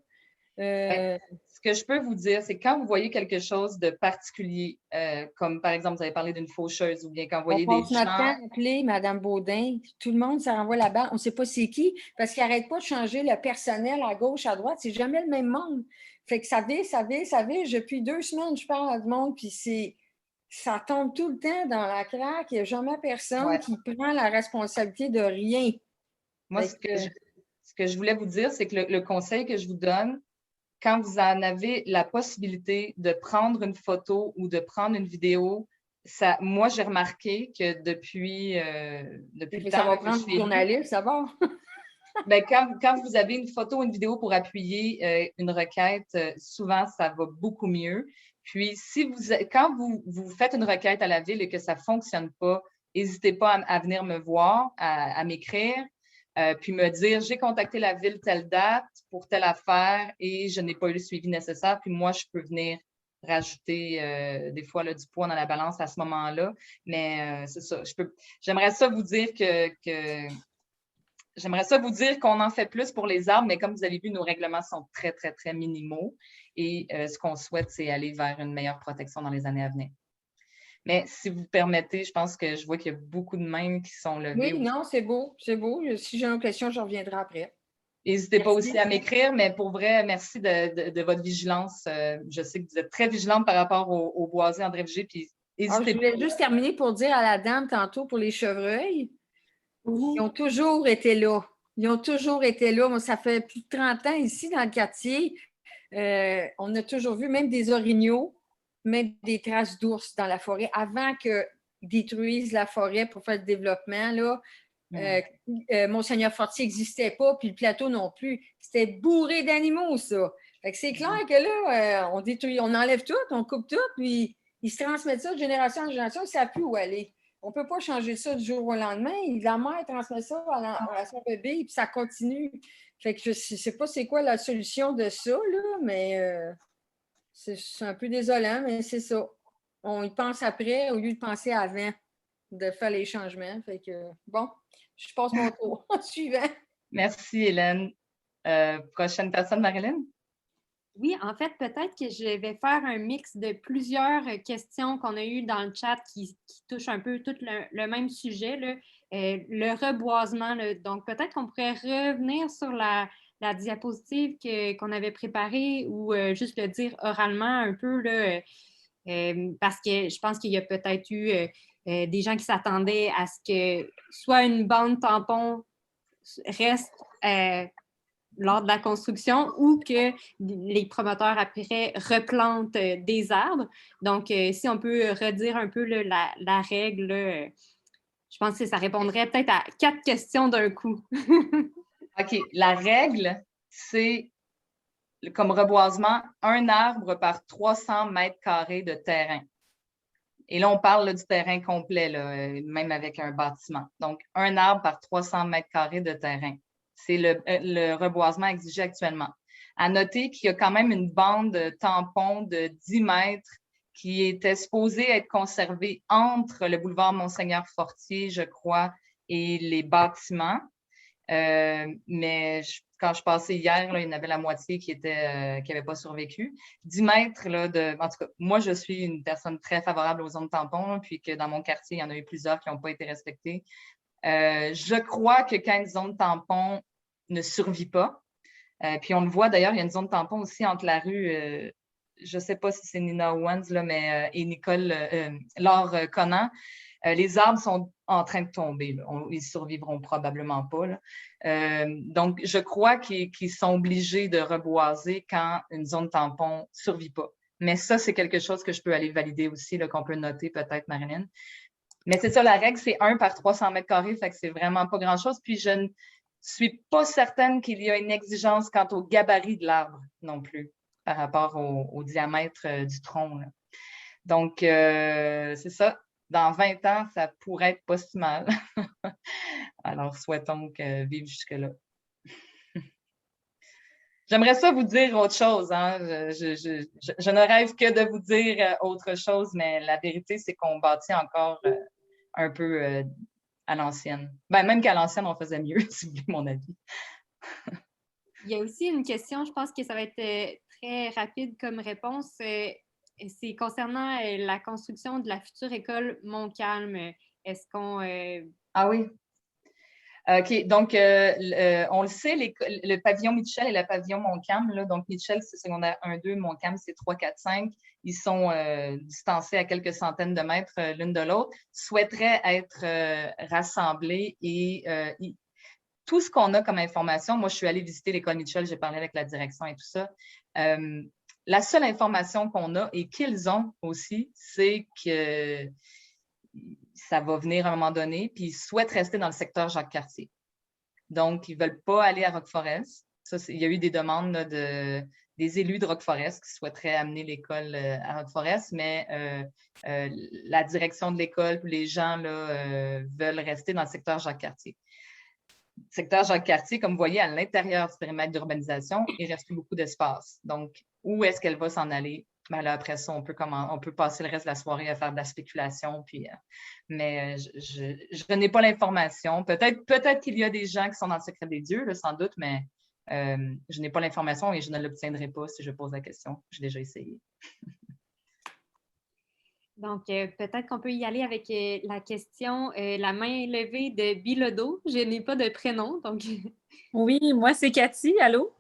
Ce que je peux vous dire, c'est quand vous voyez quelque chose de particulier, comme par exemple, vous avez parlé d'une faucheuse ou bien quand vous voyez des gens... On passe notre temps à appeler Mme Baudin. Tout le monde, ça renvoie la balle. On ne sait pas c'est qui parce qu'ils n'arrêtent pas de changer le personnel à gauche, à droite. C'est jamais le même monde. Fait que ça vire. Depuis 2 semaines, je parle à du monde puis ça tombe tout le temps dans la craque. Il n'y a jamais personne qui prend la responsabilité de rien. Moi, ce que je voulais vous dire, c'est que le conseil que je vous donne, quand vous en avez la possibilité de prendre une photo ou de prendre une vidéo, moi, j'ai remarqué que depuis le Ça temps va que je prendre suis du journaliste, ça va. ben, quand vous avez une photo ou une vidéo pour appuyer une requête, souvent, ça va beaucoup mieux. Puis, quand vous faites une requête à la ville et que ça ne fonctionne pas, n'hésitez pas à venir me voir, à m'écrire, puis me dire, j'ai contacté la ville telle date pour telle affaire et je n'ai pas eu le suivi nécessaire. Puis moi, je peux venir rajouter des fois là, du poids dans la balance à ce moment-là. Mais c'est ça. J'aimerais ça vous dire J'aimerais ça vous dire qu'on en fait plus pour les arbres, mais comme vous avez vu, nos règlements sont très, très, très minimaux. Et ce qu'on souhaite, c'est aller vers une meilleure protection dans les années à venir. Mais si vous permettez, je pense que je vois qu'il y a beaucoup de mains qui sont levées. Oui, non, c'est beau, c'est beau. Si j'ai une question, je reviendrai après. N'hésitez pas aussi à m'écrire, mais pour vrai, merci de votre vigilance. Je sais que vous êtes très vigilante par rapport au boisé André Vigée, puis je voulais juste terminer pour dire à la dame tantôt pour les chevreuils, ils ont toujours été là. Ils ont toujours été là. Moi, ça fait plus de 30 ans ici dans le quartier. On a toujours vu même des orignaux, même des traces d'ours dans la forêt avant qu'ils détruisent la forêt pour faire le développement. Là. Monseigneur Fortier n'existait pas, puis le plateau non plus. C'était bourré d'animaux, ça. Fait que c'est clair que là, on détruit, on enlève tout, on coupe tout, puis ils se transmettent ça de génération en génération, ils ne savent plus où aller. On ne peut pas changer ça du jour au lendemain. La mère transmet ça à son bébé, puis ça continue. Fait que je ne sais pas c'est quoi la solution de ça, là, mais c'est un peu désolant, mais c'est ça. On y pense après au lieu de penser avant de faire les changements. Fait que, bon, je passe mon tour. Suivant. Merci, Hélène. Prochaine personne, Marilyn? Oui, en fait, peut-être que je vais faire un mix de plusieurs questions qu'on a eues dans le chat qui touchent un peu tout le même sujet, là. Le reboisement. Là. Donc, peut-être qu'on pourrait revenir sur la diapositive qu'on avait préparée ou juste le dire oralement un peu, là, parce que je pense qu'il y a peut-être eu des gens qui s'attendaient à ce que soit une bande tampon reste lors de la construction ou que les promoteurs après replantent des arbres. Donc, si on peut redire un peu là, la règle, là, je pense que ça répondrait peut-être à 4 questions d'un coup. OK. La règle, c'est comme reboisement, un arbre par 300 mètres carrés de terrain. Et là, on parle là, du terrain complet, là, même avec un bâtiment. Donc, un arbre par 300 mètres carrés de terrain. C'est le reboisement exigé actuellement. À noter qu'il y a quand même une bande tampon de 10 mètres qui était supposée être conservée entre le boulevard Monseigneur-Fortier, je crois, et les bâtiments. Mais quand je passais hier, là, il y en avait la moitié qui n'avait pas survécu. 10 mètres, là, en tout cas, moi, je suis une personne très favorable aux zones tampons, là, puis que dans mon quartier, il y en a eu plusieurs qui n'ont pas été respectées. Je crois que quand une zone tampon ne survit pas, puis on le voit d'ailleurs, il y a une zone tampon aussi entre la rue, je ne sais pas si c'est Nina Owens là, et Nicole Laure Conan. Les arbres sont en train de tomber. Là. Ils ne survivront probablement pas. Là. Donc, je crois qu'ils sont obligés de reboiser quand une zone tampon ne survit pas. Mais ça, c'est quelque chose que je peux aller valider aussi, qu'on peut noter peut-être, Marilyn. Mais c'est ça, la règle, c'est 1 par 300 mètres carrés, fait que c'est vraiment pas grand-chose. Puis, je ne suis pas certaine qu'il y a une exigence quant au gabarit de l'arbre non plus, par rapport au diamètre du tronc. Là. Donc, c'est ça. Dans 20 ans, ça pourrait être pas si mal. Alors, souhaitons que vivre jusque-là. J'aimerais ça vous dire autre chose. Hein? Je ne rêve que de vous dire autre chose, mais la vérité, c'est qu'on bâtit encore un peu à l'ancienne. Ben, même qu'à l'ancienne, on faisait mieux, si vous voulez mon avis. Il y a aussi une question, je pense que ça va être très rapide comme réponse. C'est concernant la construction de la future école Montcalm. Est-ce qu'on... Ah oui. OK. Donc, on le sait, le pavillon Mitchell et le pavillon Montcalm, là, donc Mitchell, c'est secondaire 1-2, Montcalm, c'est 3-4-5. Ils sont distancés à quelques centaines de mètres l'une de l'autre, souhaiteraient être rassemblés et tout ce qu'on a comme information, moi, je suis allée visiter l'école Mitchell, j'ai parlé avec la direction et tout ça. La seule information qu'on a et qu'ils ont aussi, c'est que ça va venir à un moment donné, puis ils souhaitent rester dans le secteur Jacques-Cartier. Donc, ils ne veulent pas aller à Rock-Forest. Ça, il y a eu des demandes là, des élus de Rock-Forest qui souhaiteraient amener l'école à Rock-Forest, mais la direction de l'école, les gens là, veulent rester dans le secteur Jacques-Cartier. Le secteur Jacques-Cartier, comme vous voyez, à l'intérieur du périmètre d'urbanisation, il reste plus beaucoup d'espace. Donc, où est-ce qu'elle va s'en aller? Ben là, après ça, on peut passer le reste de la soirée à faire de la spéculation. Puis, mais je n'ai pas l'information. Peut-être qu'il y a des gens qui sont dans le secret des dieux, là, sans doute, mais je n'ai pas l'information et je ne l'obtiendrai pas si je pose la question. J'ai déjà essayé. Donc, peut-être qu'on peut y aller avec la question, la main levée de Bilodeau. Je n'ai pas de prénom, donc... Oui, moi, c'est Cathy. Allô?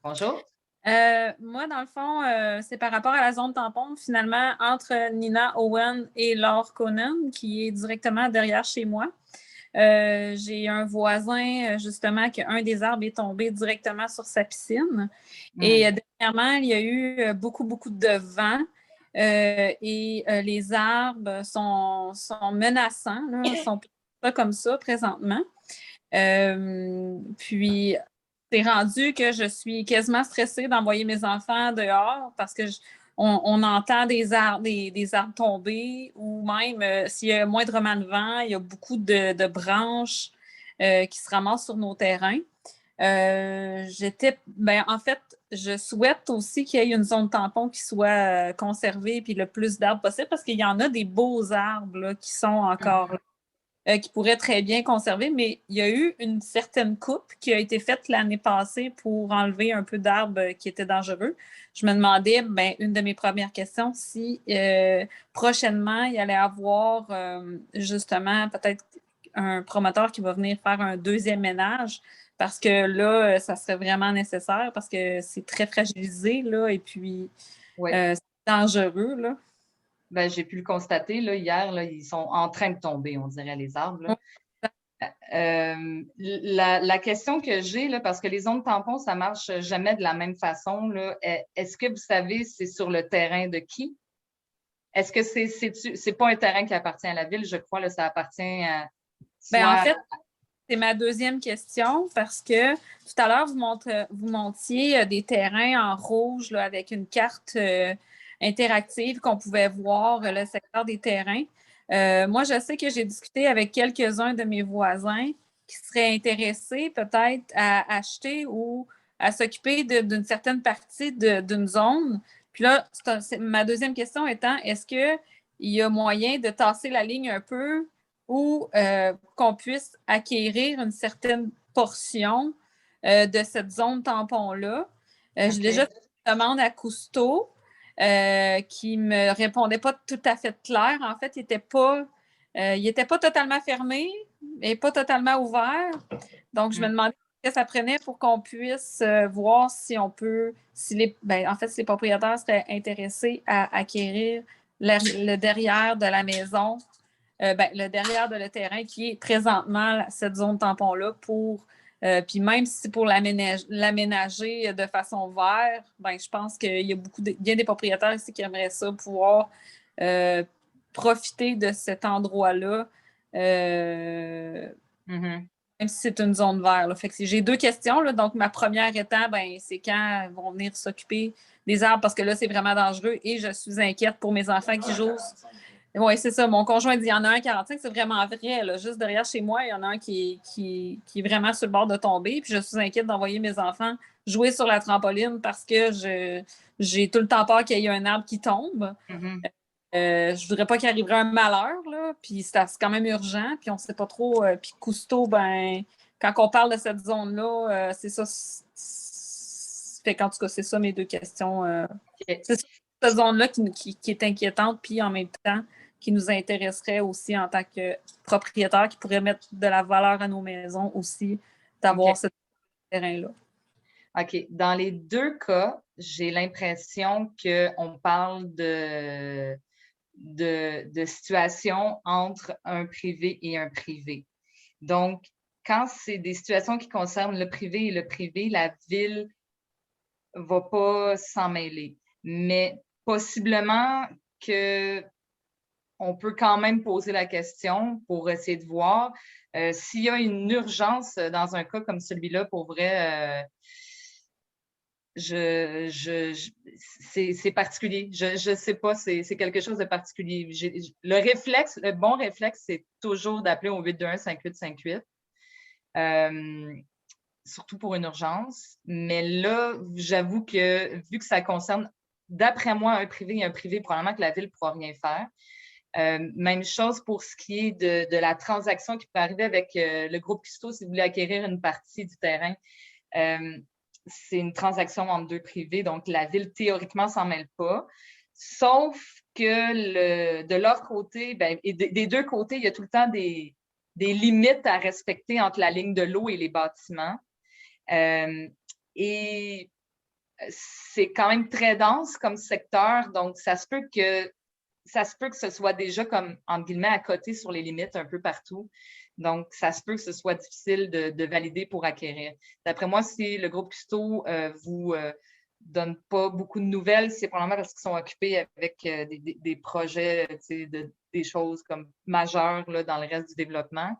Bonjour. Moi, dans le fond, c'est par rapport à la zone tampon, finalement, entre Nina Owen et Laure Conan, qui est directement derrière chez moi. J'ai un voisin, justement, qu'un des arbres est tombé directement sur sa piscine. Et dernièrement, il y a eu beaucoup de vent. Et les arbres sont menaçants, là, sont pas comme ça présentement. Puis, c'est rendu que je suis quasiment stressée d'envoyer mes enfants dehors parce que on entend des arbres tomber ou même s'il y a moindrement de vent, il y a beaucoup de branches qui se ramassent sur nos terrains. En fait, je souhaite aussi qu'il y ait une zone tampon qui soit conservée puis le plus d'arbres possible parce qu'il y en a des beaux arbres là, qui sont encore là. Qui pourrait très bien conserver, mais il y a eu une certaine coupe qui a été faite l'année passée pour enlever un peu d'arbres qui étaient dangereux. Je me demandais, une de mes premières questions, si prochainement, il y allait avoir justement peut-être un promoteur qui va venir faire un deuxième ménage, parce que là, ça serait vraiment nécessaire, parce que c'est très fragilisé, là, et puis c'est dangereux, là. Ben, j'ai pu le constater là, hier, là, ils sont en train de tomber, on dirait, les arbres. Là. La question que j'ai, là, parce que les zones tampons, ça ne marche jamais de la même façon. Là. Est-ce que vous savez, c'est sur le terrain de qui? Est-ce que c'est pas un terrain qui appartient à la ville? Je crois que ça appartient à... En fait, c'est ma deuxième question parce que tout à l'heure, vous montiez des terrains en rouge là, avec une carte interactive qu'on pouvait voir le secteur des terrains. Moi, je sais que j'ai discuté avec quelques-uns de mes voisins qui seraient intéressés peut-être à acheter ou à s'occuper d'une certaine partie d'une zone. Puis là, ma deuxième question étant, est-ce qu'il y a moyen de tasser la ligne un peu ou qu'on puisse acquérir une certaine portion de cette zone tampon-là? J'ai déjà fait une demande à Cousteau qui ne me répondait pas tout à fait clair. En fait, il n'était pas totalement fermé et pas totalement ouvert. Donc, je me demandais ce que ça prenait pour qu'on puisse voir si on peut, si les propriétaires seraient intéressés à acquérir le derrière de la maison, le derrière de le terrain qui est présentement cette zone tampon-là pour puis même si c'est pour l'aménager de façon verte, je pense qu'il y a bien des propriétaires ici qui aimeraient ça, pouvoir profiter de cet endroit-là, même si c'est une zone verte. Fait que j'ai deux questions. Là. Donc, ma première étant, c'est quand ils vont venir s'occuper des arbres parce que là, c'est vraiment dangereux et je suis inquiète pour mes enfants qui jouent. Oui, c'est ça. Mon conjoint dit il y en a un 45, c'est vraiment vrai. Là. Juste derrière chez moi, il y en a un qui est vraiment sur le bord de tomber. Puis je suis inquiète d'envoyer mes enfants jouer sur la trampoline parce que j'ai tout le temps peur qu'il y ait un arbre qui tombe. Je voudrais pas qu'il arriverait un malheur, là. Puis c'est quand même urgent. Puis on sait pas trop. Puis Cousteau, quand on parle de cette zone-là, c'est ça. Fait qu'en tout cas, c'est ça mes deux questions. C'est cette zone-là qui est inquiétante, puis en même temps, qui nous intéresserait aussi en tant que propriétaire, qui pourrait mettre de la valeur à nos maisons aussi, d'avoir ce terrain-là. OK. Dans les deux cas, j'ai l'impression qu'on parle de situation entre un privé et un privé. Donc, quand c'est des situations qui concernent le privé et le privé, la Ville ne va pas s'en mêler. Mais possiblement qu'on peut quand même poser la question pour essayer de voir. S'il y a une urgence dans un cas comme celui-là, pour vrai, c'est particulier. Je ne sais pas, c'est quelque chose de particulier. Le bon réflexe, c'est toujours d'appeler au 821-5858, surtout pour une urgence. Mais là, j'avoue que vu que ça concerne, d'après moi, un privé et un privé, probablement que la Ville ne pourra rien faire. Même chose pour ce qui est de la transaction qui peut arriver avec le groupe Custo si vous voulez acquérir une partie du terrain. C'est une transaction entre deux privés, donc la Ville, théoriquement, ne s'en mêle pas. Sauf que de leur côté, et des deux côtés, il y a tout le temps des limites à respecter entre la ligne de l'eau et les bâtiments. Et c'est quand même très dense comme secteur, donc ça se peut que ce soit déjà comme, entre guillemets, à côté sur les limites un peu partout. Donc, ça se peut que ce soit difficile de valider pour acquérir. D'après moi, si le groupe Custo vous donne pas beaucoup de nouvelles, c'est probablement parce qu'ils sont occupés avec des projets, des choses comme majeures là, dans le reste du développement.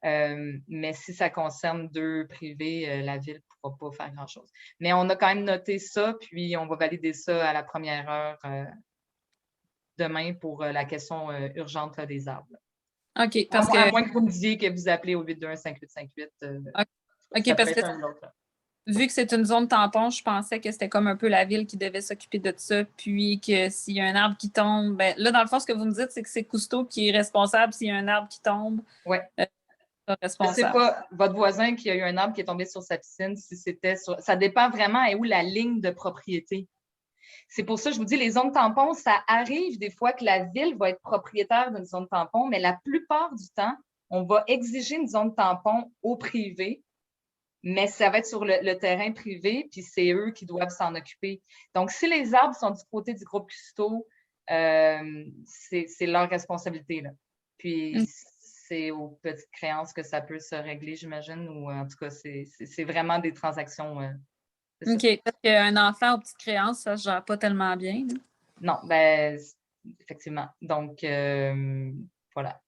Mais si ça concerne deux privés, la Ville ne pourra pas faire grand-chose. Mais on a quand même noté ça, puis on va valider ça à la première heure demain pour la question urgente des arbres. OK, parce à que... moins que vous me disiez que vous appelez au 821-5858. OK, parce que vu que c'est une zone tampon, je pensais que c'était comme un peu la Ville qui devait s'occuper de ça, puis que s'il y a un arbre qui tombe, ben, là, dans le fond, ce que vous me dites, c'est que c'est Cousteau qui est responsable s'il y a un arbre qui tombe. Oui. Je ne sais pas, votre voisin qui a eu un arbre qui est tombé sur sa piscine, si c'était sur... Ça dépend vraiment où la ligne de propriété. C'est pour ça que je vous dis, les zones tampons, ça arrive des fois que la Ville va être propriétaire d'une zone tampon, mais la plupart du temps, on va exiger une zone tampon au privé, mais ça va être sur le terrain privé, puis c'est eux qui doivent s'en occuper. Donc, si les arbres sont du côté du groupe Custo, c'est leur responsabilité, là. Puis, c'est aux petites créances que ça peut se régler, j'imagine, ou en tout cas, c'est vraiment des transactions... OK. Parce qu'un enfant aux petites créances, ça ne se gère pas tellement bien. Là. Non, effectivement. Donc, voilà.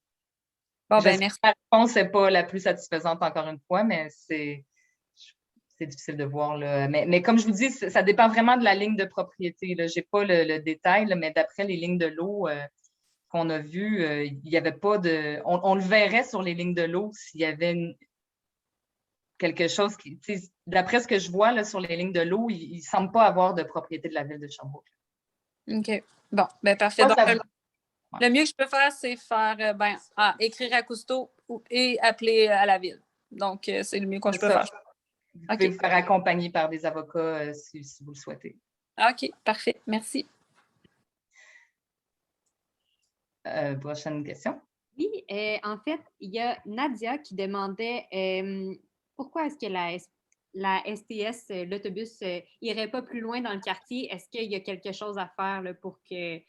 Bon, merci. La réponse n'est pas la plus satisfaisante, encore une fois, mais c'est difficile de voir. Là. Mais comme je vous dis, ça dépend vraiment de la ligne de propriété. Je n'ai pas le détail, là, mais d'après les lignes de l'eau qu'on a vues, il n'y avait pas de... On le verrait sur les lignes de l'eau s'il y avait quelque chose qui... D'après ce que je vois là, sur les lignes de l'eau, il ne semble pas avoir de propriété de la Ville de Sherbrooke. OK. Bon, parfait. Donc, le mieux que je peux faire, c'est faire écrire à Cousteau et appeler à la Ville. Donc, c'est le mieux que je peux faire. Vous pouvez vous faire accompagner par des avocats si vous le souhaitez. OK, parfait. Merci. Prochaine question. Oui, en fait, il y a Nadia qui demandait pourquoi est-ce que la STS, l'autobus, irait pas plus loin dans le quartier? Est-ce qu'il y a quelque chose à faire là, pour que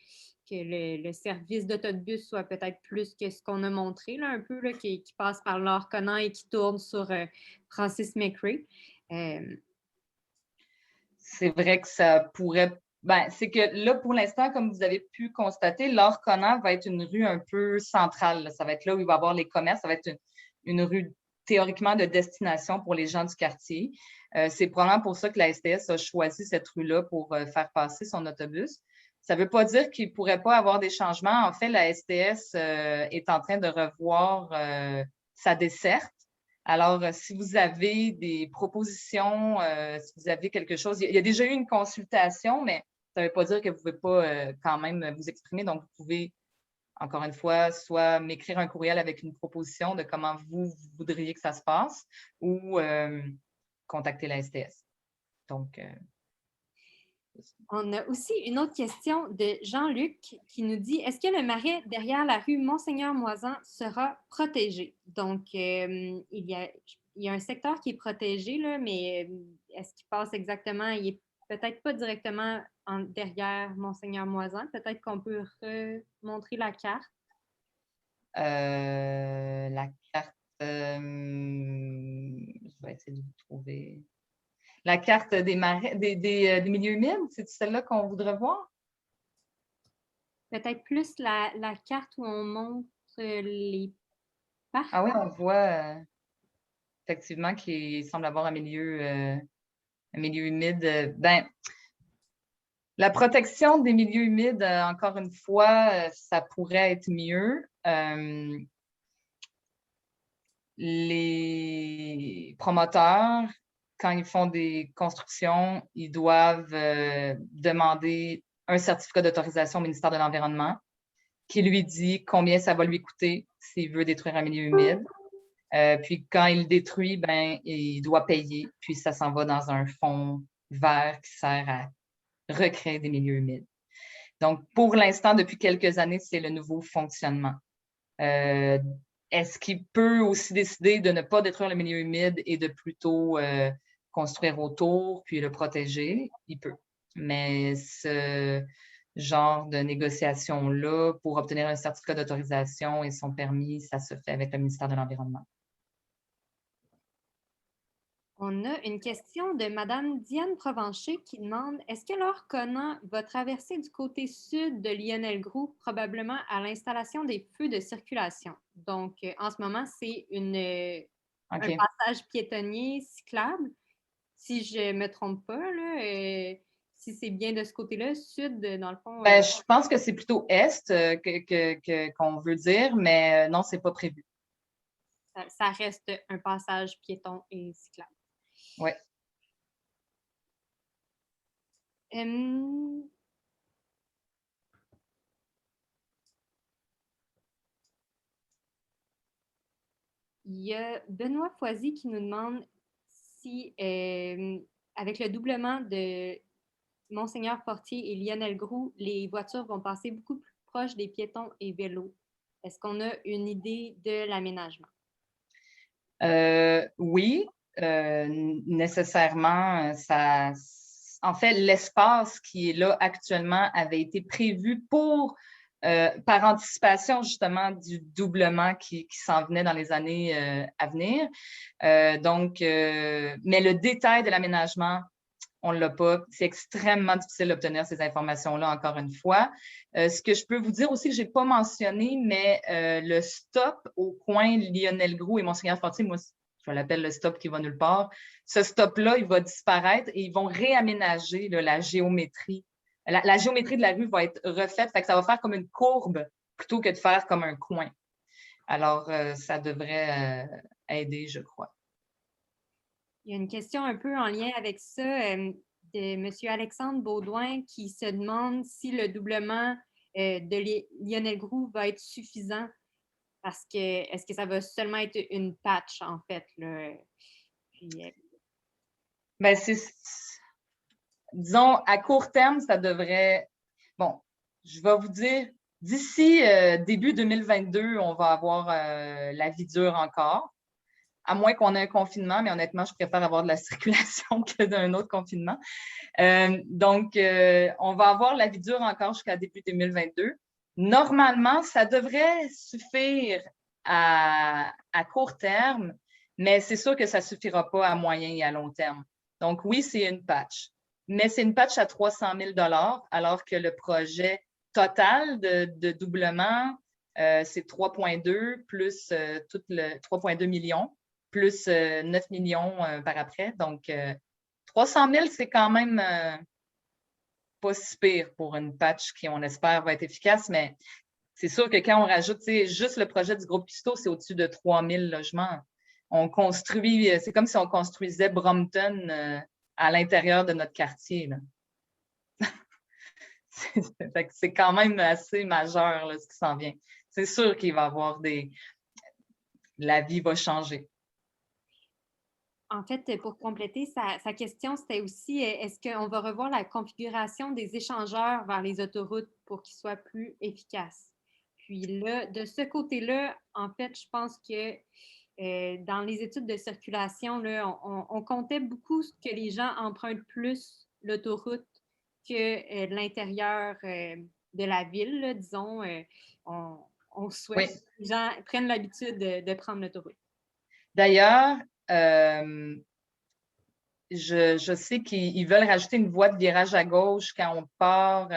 le service d'autobus soit peut-être plus que ce qu'on a montré, là, un peu, là, qui passe par Laure-Conan et qui tourne sur Francis McRae? C'est vrai que ça pourrait... c'est que là, pour l'instant, comme vous avez pu constater, Laure-Conan va être une rue un peu centrale. Là. Ça va être là où il va y avoir les commerces. Ça va être une rue théoriquement de destination pour les gens du quartier. C'est probablement pour ça que la STS a choisi cette rue-là pour faire passer son autobus. Ça ne veut pas dire qu'il ne pourrait pas avoir des changements. En fait, la STS est en train de revoir sa desserte. Alors, si vous avez des propositions, si vous avez quelque chose, il y a déjà eu une consultation, mais ça ne veut pas dire que vous ne pouvez pas quand même vous exprimer. Donc, vous pouvez, encore une fois, soit m'écrire un courriel avec une proposition de comment vous voudriez que ça se passe ou contacter la STS. Donc, on a aussi une autre question de Jean-Luc qui nous dit « Est-ce que le marais derrière la rue Monseigneur-Moisan sera protégé? » Donc, il y a un secteur qui est protégé, là, mais est-ce qu'il passe exactement? Il n'est peut-être pas directement derrière Monseigneur-Moisan. Peut-être qu'on peut remontrer la carte. La carte, Je vais essayer de vous trouver. La carte des marais, des milieux humides, c'est celle-là qu'on voudrait voir? Peut-être plus la carte où on montre les parcs. Ah oui, on voit effectivement qu'il semble avoir un milieu humide. Ben, la protection des milieux humides, encore une fois, ça pourrait être mieux. Les promoteurs, quand ils font des constructions, ils doivent demander un certificat d'autorisation au ministère de l'Environnement qui lui dit combien ça va lui coûter s'il veut détruire un milieu humide. Puis quand il le détruit, ben, il doit payer. Puis ça s'en va dans un fonds vert qui sert à recréer des milieux humides. Donc, pour l'instant, depuis quelques années, c'est le nouveau fonctionnement. Est-ce qu'il peut aussi décider de ne pas détruire le milieu humide et de plutôt construire autour puis le protéger? Il peut. Mais ce genre de négociation-là, pour obtenir un certificat d'autorisation et son permis, ça se fait avec le ministère de l'Environnement. On a une question de Mme Diane Provencher qui demande « Est-ce que l'or Conan va traverser du côté sud de Lionel Groulx, probablement à l'installation des feux de circulation? » Donc, en ce moment, c'est un passage piétonnier cyclable. Si je ne me trompe pas, là, si c'est bien de ce côté-là, sud, dans le fond… Ben, je pense que c'est plutôt est qu'on veut dire, mais non, ce n'est pas prévu. Ça reste un passage piéton et cyclable. Oui. Il y a Benoît Foisy qui nous demande si, avec le doublement de Monseigneur Fortier et Lionel Groulx, les voitures vont passer beaucoup plus proche des piétons et vélos. Est-ce qu'on a une idée de l'aménagement? Oui, nécessairement, en fait, l'espace qui est là actuellement avait été prévu par anticipation justement du doublement qui s'en venait dans les années à venir. Mais le détail de l'aménagement, on ne l'a pas. C'est extrêmement difficile d'obtenir ces informations-là, encore une fois. Ce que je peux vous dire aussi que je n'ai pas mentionné, mais le stop au coin Lionel Groulx et Monseigneur Fortier, moi, je l'appelle le stop qui va nulle part. Ce stop-là, il va disparaître et ils vont réaménager là, la géométrie. La géométrie de la rue va être refaite, fait que ça va faire comme une courbe plutôt que de faire comme un coin. Alors, ça devrait aider, je crois. Il y a une question un peu en lien avec ça de M. Alexandre Baudouin qui se demande si le doublement de Lionel Groulx va être suffisant parce que est-ce que ça va seulement être une patch en fait? Là? Puis, ben, disons, à court terme, ça devrait… Bon, je vais vous dire, d'ici début 2022, on va avoir la vie dure encore. À moins qu'on ait un confinement, mais honnêtement, je préfère avoir de la circulation que d'un autre confinement. Donc, on va avoir la vie dure encore jusqu'à début 2022. Normalement, ça devrait suffire à court terme, mais c'est sûr que ça ne suffira pas à moyen et à long terme. Donc, oui, c'est une patch, mais c'est une patch à 300 000 $ alors que le projet total de doublement, c'est 3,2 plus tout le 3,2 millions plus 9 millions par après. Donc, 300 000, c'est quand même pas si pire pour une patch qui, on espère, va être efficace, mais c'est sûr que quand on rajoute, juste le projet du groupe Custeau, c'est au-dessus de 3 000 logements. On construit, c'est comme si on construisait Brompton à l'intérieur de notre quartier. Là. C'est quand même assez majeur là, ce qui s'en vient. C'est sûr qu'il va y avoir la vie va changer. En fait, pour compléter sa question, c'était aussi est-ce qu'on va revoir la configuration des échangeurs vers les autoroutes pour qu'ils soient plus efficaces? Puis là, de ce côté-là, en fait, je pense que dans les études de circulation, là, on comptait beaucoup que les gens empruntent plus l'autoroute que l'intérieur de la ville, là, disons. On souhaite que les gens prennent l'habitude de prendre l'autoroute. D'ailleurs, je sais qu'ils veulent rajouter une voie de virage à gauche quand on part,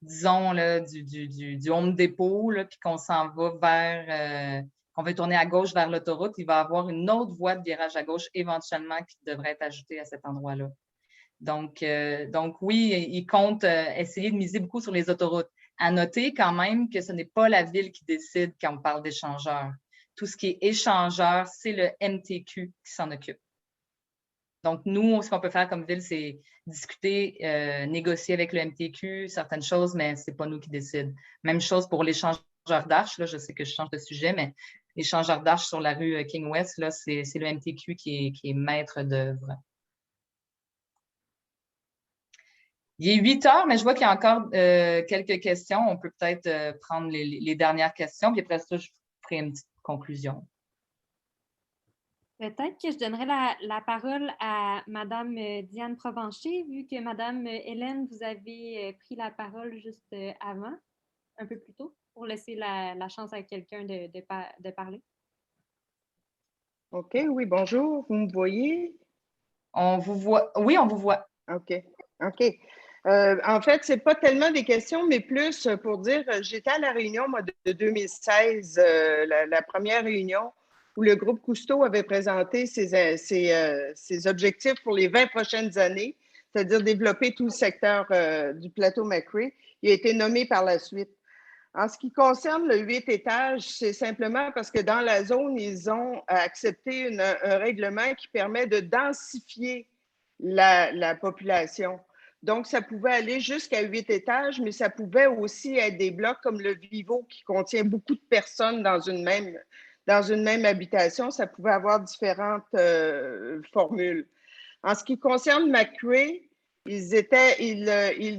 disons, là, du Home Depot, là, puis qu'on s'en va vers, qu'on veut tourner à gauche vers l'autoroute. Il va y avoir une autre voie de virage à gauche éventuellement qui devrait être ajoutée à cet endroit-là. Donc oui, ils comptent essayer de miser beaucoup sur les autoroutes. À noter quand même que ce n'est pas la ville qui décide quand on parle d'échangeurs. Tout ce qui est échangeur, c'est le MTQ qui s'en occupe. Donc, nous, ce qu'on peut faire comme ville, c'est discuter, négocier avec le MTQ certaines choses, mais ce n'est pas nous qui décident. Même chose pour l'échangeur d'arches. Là, je sais que je change de sujet, mais l'échangeur d'arches sur la rue King West, là, c'est le MTQ qui est maître d'œuvre. Il est 8 heures, mais je vois qu'il y a encore quelques questions. On peut peut-être prendre les dernières questions, puis après ça, je ferai une petite conclusion. Peut-être que je donnerai la parole à Mme Diane Provencher, vu que Mme Hélène, vous avez pris la parole juste avant, un peu plus tôt, pour laisser la chance à quelqu'un de parler. OK, oui, bonjour. Vous me voyez? On vous voit. Oui, on vous voit. OK. En fait, ce n'est pas tellement des questions, mais plus pour dire, j'étais à la réunion, moi, de 2016, la première réunion, où le groupe Cousteau avait présenté ses objectifs pour les 20 prochaines années, c'est-à-dire développer tout le secteur du plateau McCrae. Il a été nommé par la suite. En ce qui concerne le 8 étages, c'est simplement parce que dans la zone, ils ont accepté un règlement qui permet de densifier la population. Donc, ça pouvait aller jusqu'à 8 étages, mais ça pouvait aussi être des blocs comme le Vivo qui contient beaucoup de personnes dans une même habitation. Ça pouvait avoir différentes formules. En ce qui concerne McCrae, ils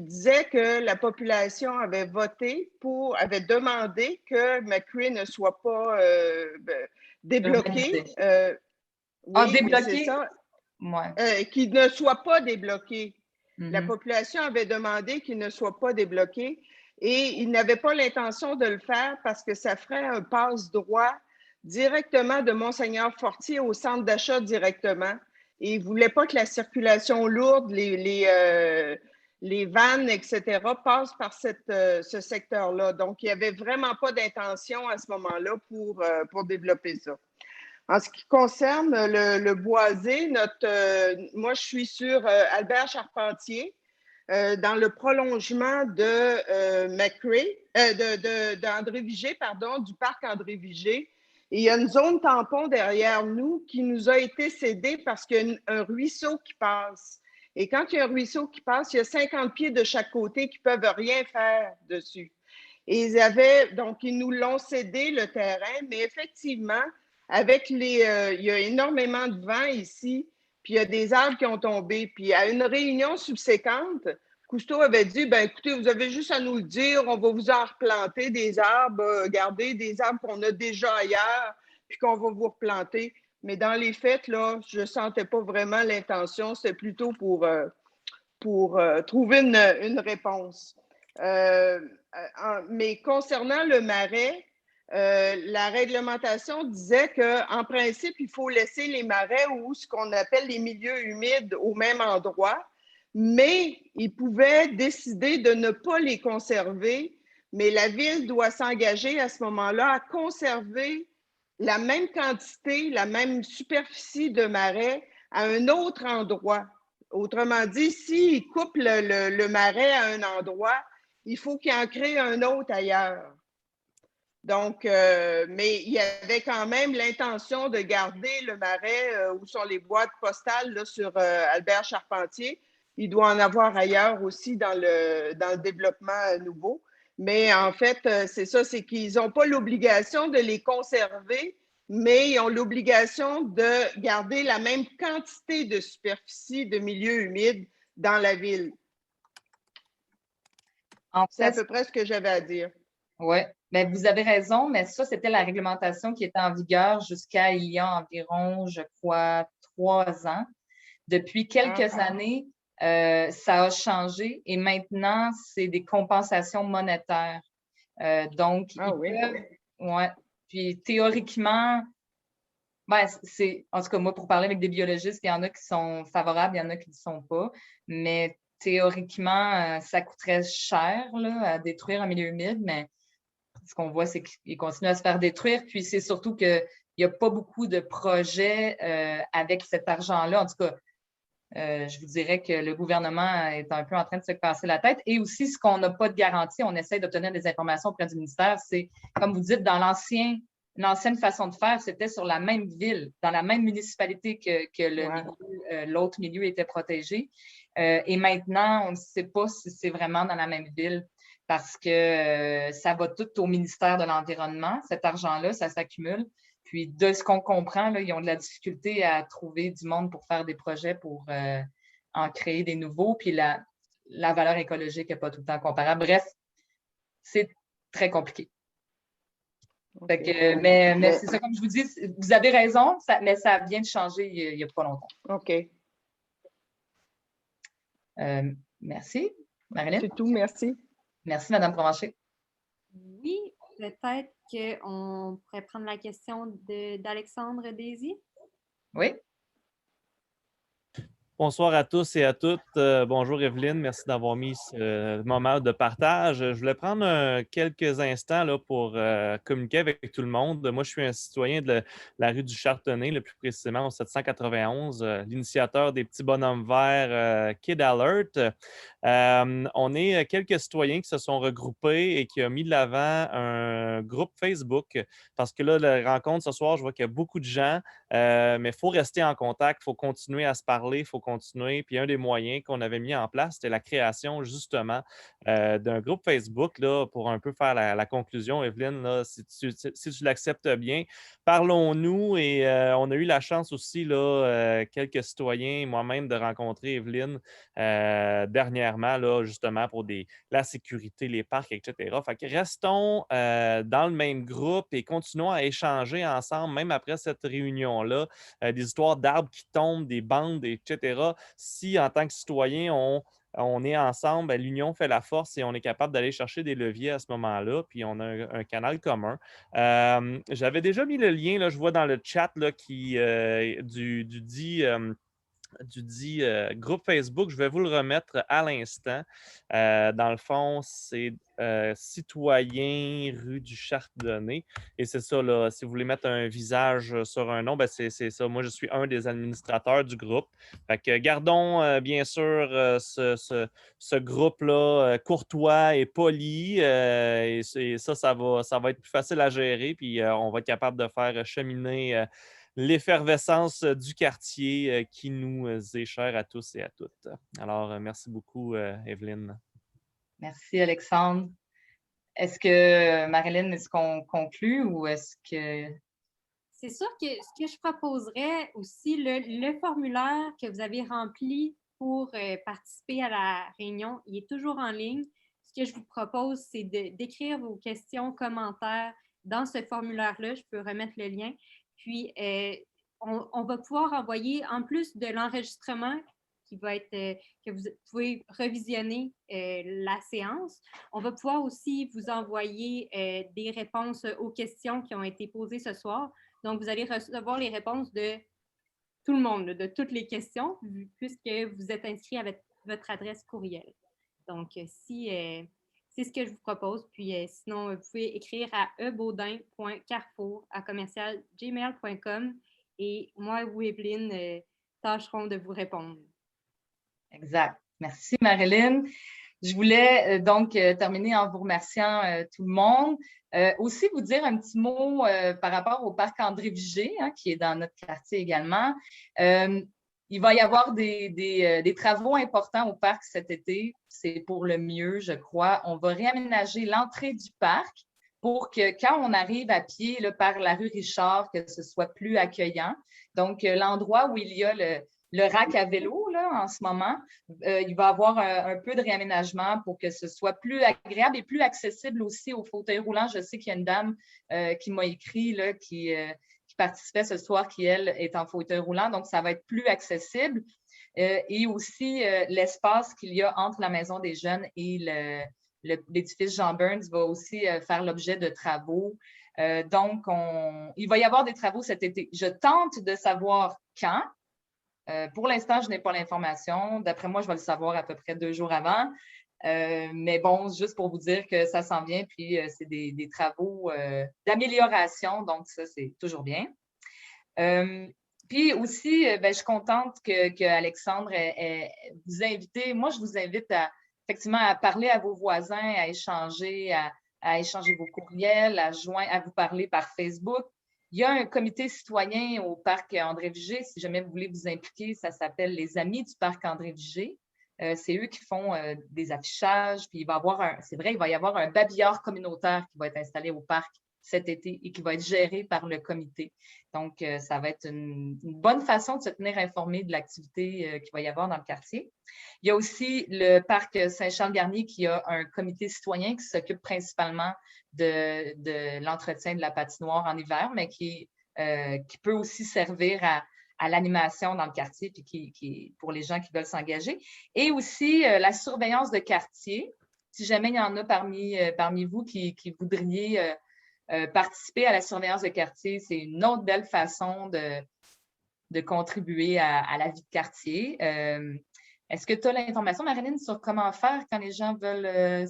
disaient que la population avait demandé que McCrae ne soit pas débloqué. Débloqué? C'est ça. Ouais. Qu'il ne soit pas débloqué. Mm-hmm. La population avait demandé qu'il ne soit pas débloqué et ils n'avaient pas l'intention de le faire parce que ça ferait un passe-droit directement de Monseigneur Fortier au centre d'achat directement. Et ils ne voulaient pas que la circulation lourde, les vannes, etc., passent par ce secteur-là. Donc, il n'y avait vraiment pas d'intention à ce moment-là pour développer ça. En ce qui concerne le boisé, moi, je suis sur Albert Charpentier, dans le prolongement de McCrae, d'André Vigé, pardon, du parc André Vigé. Et il y a une zone tampon derrière nous qui nous a été cédée parce qu'il y a un ruisseau qui passe. Et quand il y a un ruisseau qui passe, il y a 50 pieds de chaque côté qui ne peuvent rien faire dessus. Et donc, ils nous l'ont cédé, le terrain, mais effectivement, il y a énormément de vent ici, puis il y a des arbres qui ont tombé. Puis à une réunion subséquente, Cousteau avait dit, ben écoutez, vous avez juste à nous le dire, on va vous en replanter des arbres, garder des arbres qu'on a déjà ailleurs, puis qu'on va vous replanter. Mais dans les faits, là, je ne sentais pas vraiment l'intention, c'était plutôt pour trouver une réponse. Mais concernant le marais, la réglementation disait qu'en principe, il faut laisser les marais ou ce qu'on appelle les milieux humides au même endroit, mais ils pouvaient décider de ne pas les conserver, mais la ville doit s'engager à ce moment-là à conserver la même quantité, la même superficie de marais à un autre endroit. Autrement dit, s'ils coupent le marais à un endroit, il faut qu'ils en créent un autre ailleurs. Donc, mais il y avait quand même l'intention de garder le marais où sont les boîtes postales là, sur Albert Charpentier. Il doit en avoir ailleurs aussi dans le développement nouveau. Mais en fait, c'est ça, c'est qu'ils n'ont pas l'obligation de les conserver, mais ils ont l'obligation de garder la même quantité de superficie de milieux humides dans la ville. C'est à peu près ce que j'avais à dire. Oui, bien, vous avez raison, mais ça, c'était la réglementation qui était en vigueur jusqu'à il y a environ, je crois, 3 ans. Depuis quelques années, ça a changé et maintenant, c'est des compensations monétaires. Donc, oui. ouais. Puis théoriquement, Ben, en tout cas, moi, pour parler avec des biologistes, il y en a qui sont favorables, il y en a qui ne sont pas. Mais théoriquement, ça coûterait cher là, à détruire un milieu humide, mais ce qu'on voit, c'est qu'il continue à se faire détruire. Puis c'est surtout qu'il n'y a pas beaucoup de projets avec cet argent-là. En tout cas, je vous dirais que le gouvernement est un peu en train de se casser la tête. Et aussi, ce qu'on n'a pas de garantie, on essaie d'obtenir des informations auprès du ministère, c'est, comme vous dites, dans l'ancienne façon de faire, c'était sur la même ville, dans la même municipalité que l'autre milieu était protégé. Et maintenant, on ne sait pas si c'est vraiment dans la même ville parce que ça va tout au ministère de l'Environnement, cet argent-là, ça s'accumule. Puis, de ce qu'on comprend, là, ils ont de la difficulté à trouver du monde pour faire des projets pour en créer des nouveaux. Puis, la valeur écologique n'est pas tout le temps comparable. Bref, c'est très compliqué. Okay. Fait que, mais c'est ça, comme je vous dis, vous avez raison, mais ça vient de changer il n'y a pas longtemps. OK. Merci. Marilyn? C'est tout, merci. Merci, Mme Provencher. Oui, peut-être qu'on pourrait prendre la question d'Alexandre Daisy. Oui. Bonsoir à tous et à toutes. Bonjour Evelyne, merci d'avoir mis ce moment de partage. Je voulais prendre quelques instants là, pour communiquer avec tout le monde. Moi, je suis un citoyen de la rue du Chardonnay, le plus précisément au 791, l'initiateur des petits bonhommes verts Kid Alert. On est quelques citoyens qui se sont regroupés et qui ont mis de l'avant un groupe Facebook parce que là, la rencontre ce soir, je vois qu'il y a beaucoup de gens, mais il faut rester en contact, il faut continuer à se parler, il faut continuer. Puis un des moyens qu'on avait mis en place, c'était la création justement d'un groupe Facebook là, pour un peu faire la conclusion. Evelyne, là, si tu l'acceptes bien, parlons-nous et on a eu la chance aussi, là, quelques citoyens, moi-même, de rencontrer Evelyne dernièrement, là, justement pour la sécurité, les parcs, etc. Fait que restons dans le même groupe et continuons à échanger ensemble, même après cette réunion-là, des histoires d'arbres qui tombent, des bandes, etc. Si, en tant que citoyen, on est ensemble, ben, l'union fait la force et on est capable d'aller chercher des leviers à ce moment-là, puis on a un canal commun. J'avais déjà mis le lien, là, je vois dans le chat là, du dit groupe Facebook. Je vais vous le remettre à l'instant. Dans le fond, c'est Citoyen rue du Chardonnay. Et c'est ça, là, si vous voulez mettre un visage sur un nom, ben c'est ça. Moi, je suis un des administrateurs du groupe. Fait que gardons bien sûr ce groupe-là courtois et poli. Et ça va être plus facile à gérer. Puis on va être capable de faire cheminer l'effervescence du quartier qui nous est chère à tous et à toutes. Alors, merci beaucoup, Evelyne. Merci, Alexandre. Est-ce que, Marilyn, est-ce qu'on conclut ou est-ce que... C'est sûr que ce que je proposerais aussi, le formulaire que vous avez rempli pour participer à la réunion, il est toujours en ligne. Ce que je vous propose, c'est d'écrire vos questions, commentaires dans ce formulaire-là. Je peux remettre le lien. Puis, on va pouvoir envoyer, en plus de l'enregistrement qui va être, que vous pouvez revisionner la séance, on va pouvoir aussi vous envoyer des réponses aux questions qui ont été posées ce soir. Donc, vous allez recevoir les réponses de tout le monde, de toutes les questions, puisque vous êtes inscrit avec votre adresse courriel. Donc, c'est ce que je vous propose. Puis, sinon, vous pouvez écrire à ebaudin.carrefour@gmail.com et moi ou Evelyne tâcherons de vous répondre. Exact. Merci, Marilyn. Je voulais donc terminer en vous remerciant tout le monde. Aussi, vous dire un petit mot par rapport au parc André Vigée, hein, qui est dans notre quartier également. Il va y avoir des travaux importants au parc cet été. C'est pour le mieux, je crois. On va réaménager l'entrée du parc pour que quand on arrive à pied là, par la rue Richard, que ce soit plus accueillant. Donc, l'endroit où il y a le rack à vélo là, en ce moment, il va y avoir un peu de réaménagement pour que ce soit plus agréable et plus accessible aussi aux fauteuils roulants. Je sais qu'il y a une dame qui m'a écrit là, qui participait ce soir, qui, elle, est en fauteuil roulant, donc ça va être plus accessible. Et aussi, l'espace qu'il y a entre la Maison des jeunes et l'édifice Jean Burns va aussi faire l'objet de travaux. Donc, il va y avoir des travaux cet été. Je tente de savoir quand. Pour l'instant, je n'ai pas l'information. D'après moi, je vais le savoir à peu près 2 jours avant. Mais bon, juste pour vous dire que ça s'en vient, puis c'est des travaux d'amélioration, donc ça, c'est toujours bien. Puis aussi, je suis contente que Alexandre vous a invité. Moi, je vous invite effectivement à parler à vos voisins, à échanger vos courriels, à vous parler par Facebook. Il y a un comité citoyen au parc André-Vigée. Si jamais vous voulez vous impliquer, ça s'appelle les Amis du parc André-Vigée. C'est eux qui font des affichages. Puis il va y avoir un babillard communautaire qui va être installé au parc cet été et qui va être géré par le comité. Donc, ça va être une bonne façon de se tenir informé de l'activité qu'il va y avoir dans le quartier. Il y a aussi le parc Saint-Charles-Garnier qui a un comité citoyen qui s'occupe principalement de l'entretien de la patinoire en hiver, mais qui peut aussi servir à l'animation dans le quartier puis pour les gens qui veulent s'engager. Et aussi la surveillance de quartier. Si jamais il y en a parmi vous qui voudriez participer à la surveillance de quartier, c'est une autre belle façon de contribuer à la vie de quartier. Est-ce que tu as l'information, Marilyn, sur comment faire quand les gens veulent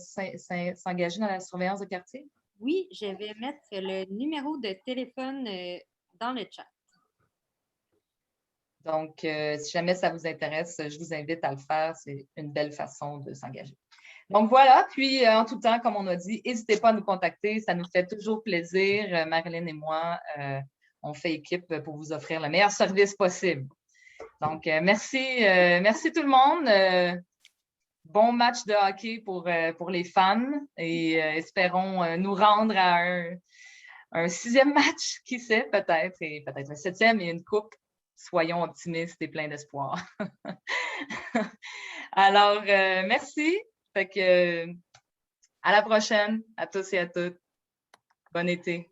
s'engager dans la surveillance de quartier? Oui, je vais mettre le numéro de téléphone dans le chat. Donc, si jamais ça vous intéresse, je vous invite à le faire. C'est une belle façon de s'engager. Donc, voilà. Puis, en tout temps, comme on a dit, n'hésitez pas à nous contacter. Ça nous fait toujours plaisir. Marilyn et moi, on fait équipe pour vous offrir le meilleur service possible. Donc, merci tout le monde. Bon match de hockey pour les fans et espérons nous rendre à un 6e match, qui sait, peut-être, et peut-être un 7e et une coupe. Soyons optimistes et pleins d'espoir. Alors, merci. Fait que, à la prochaine, à tous et à toutes. Bon été.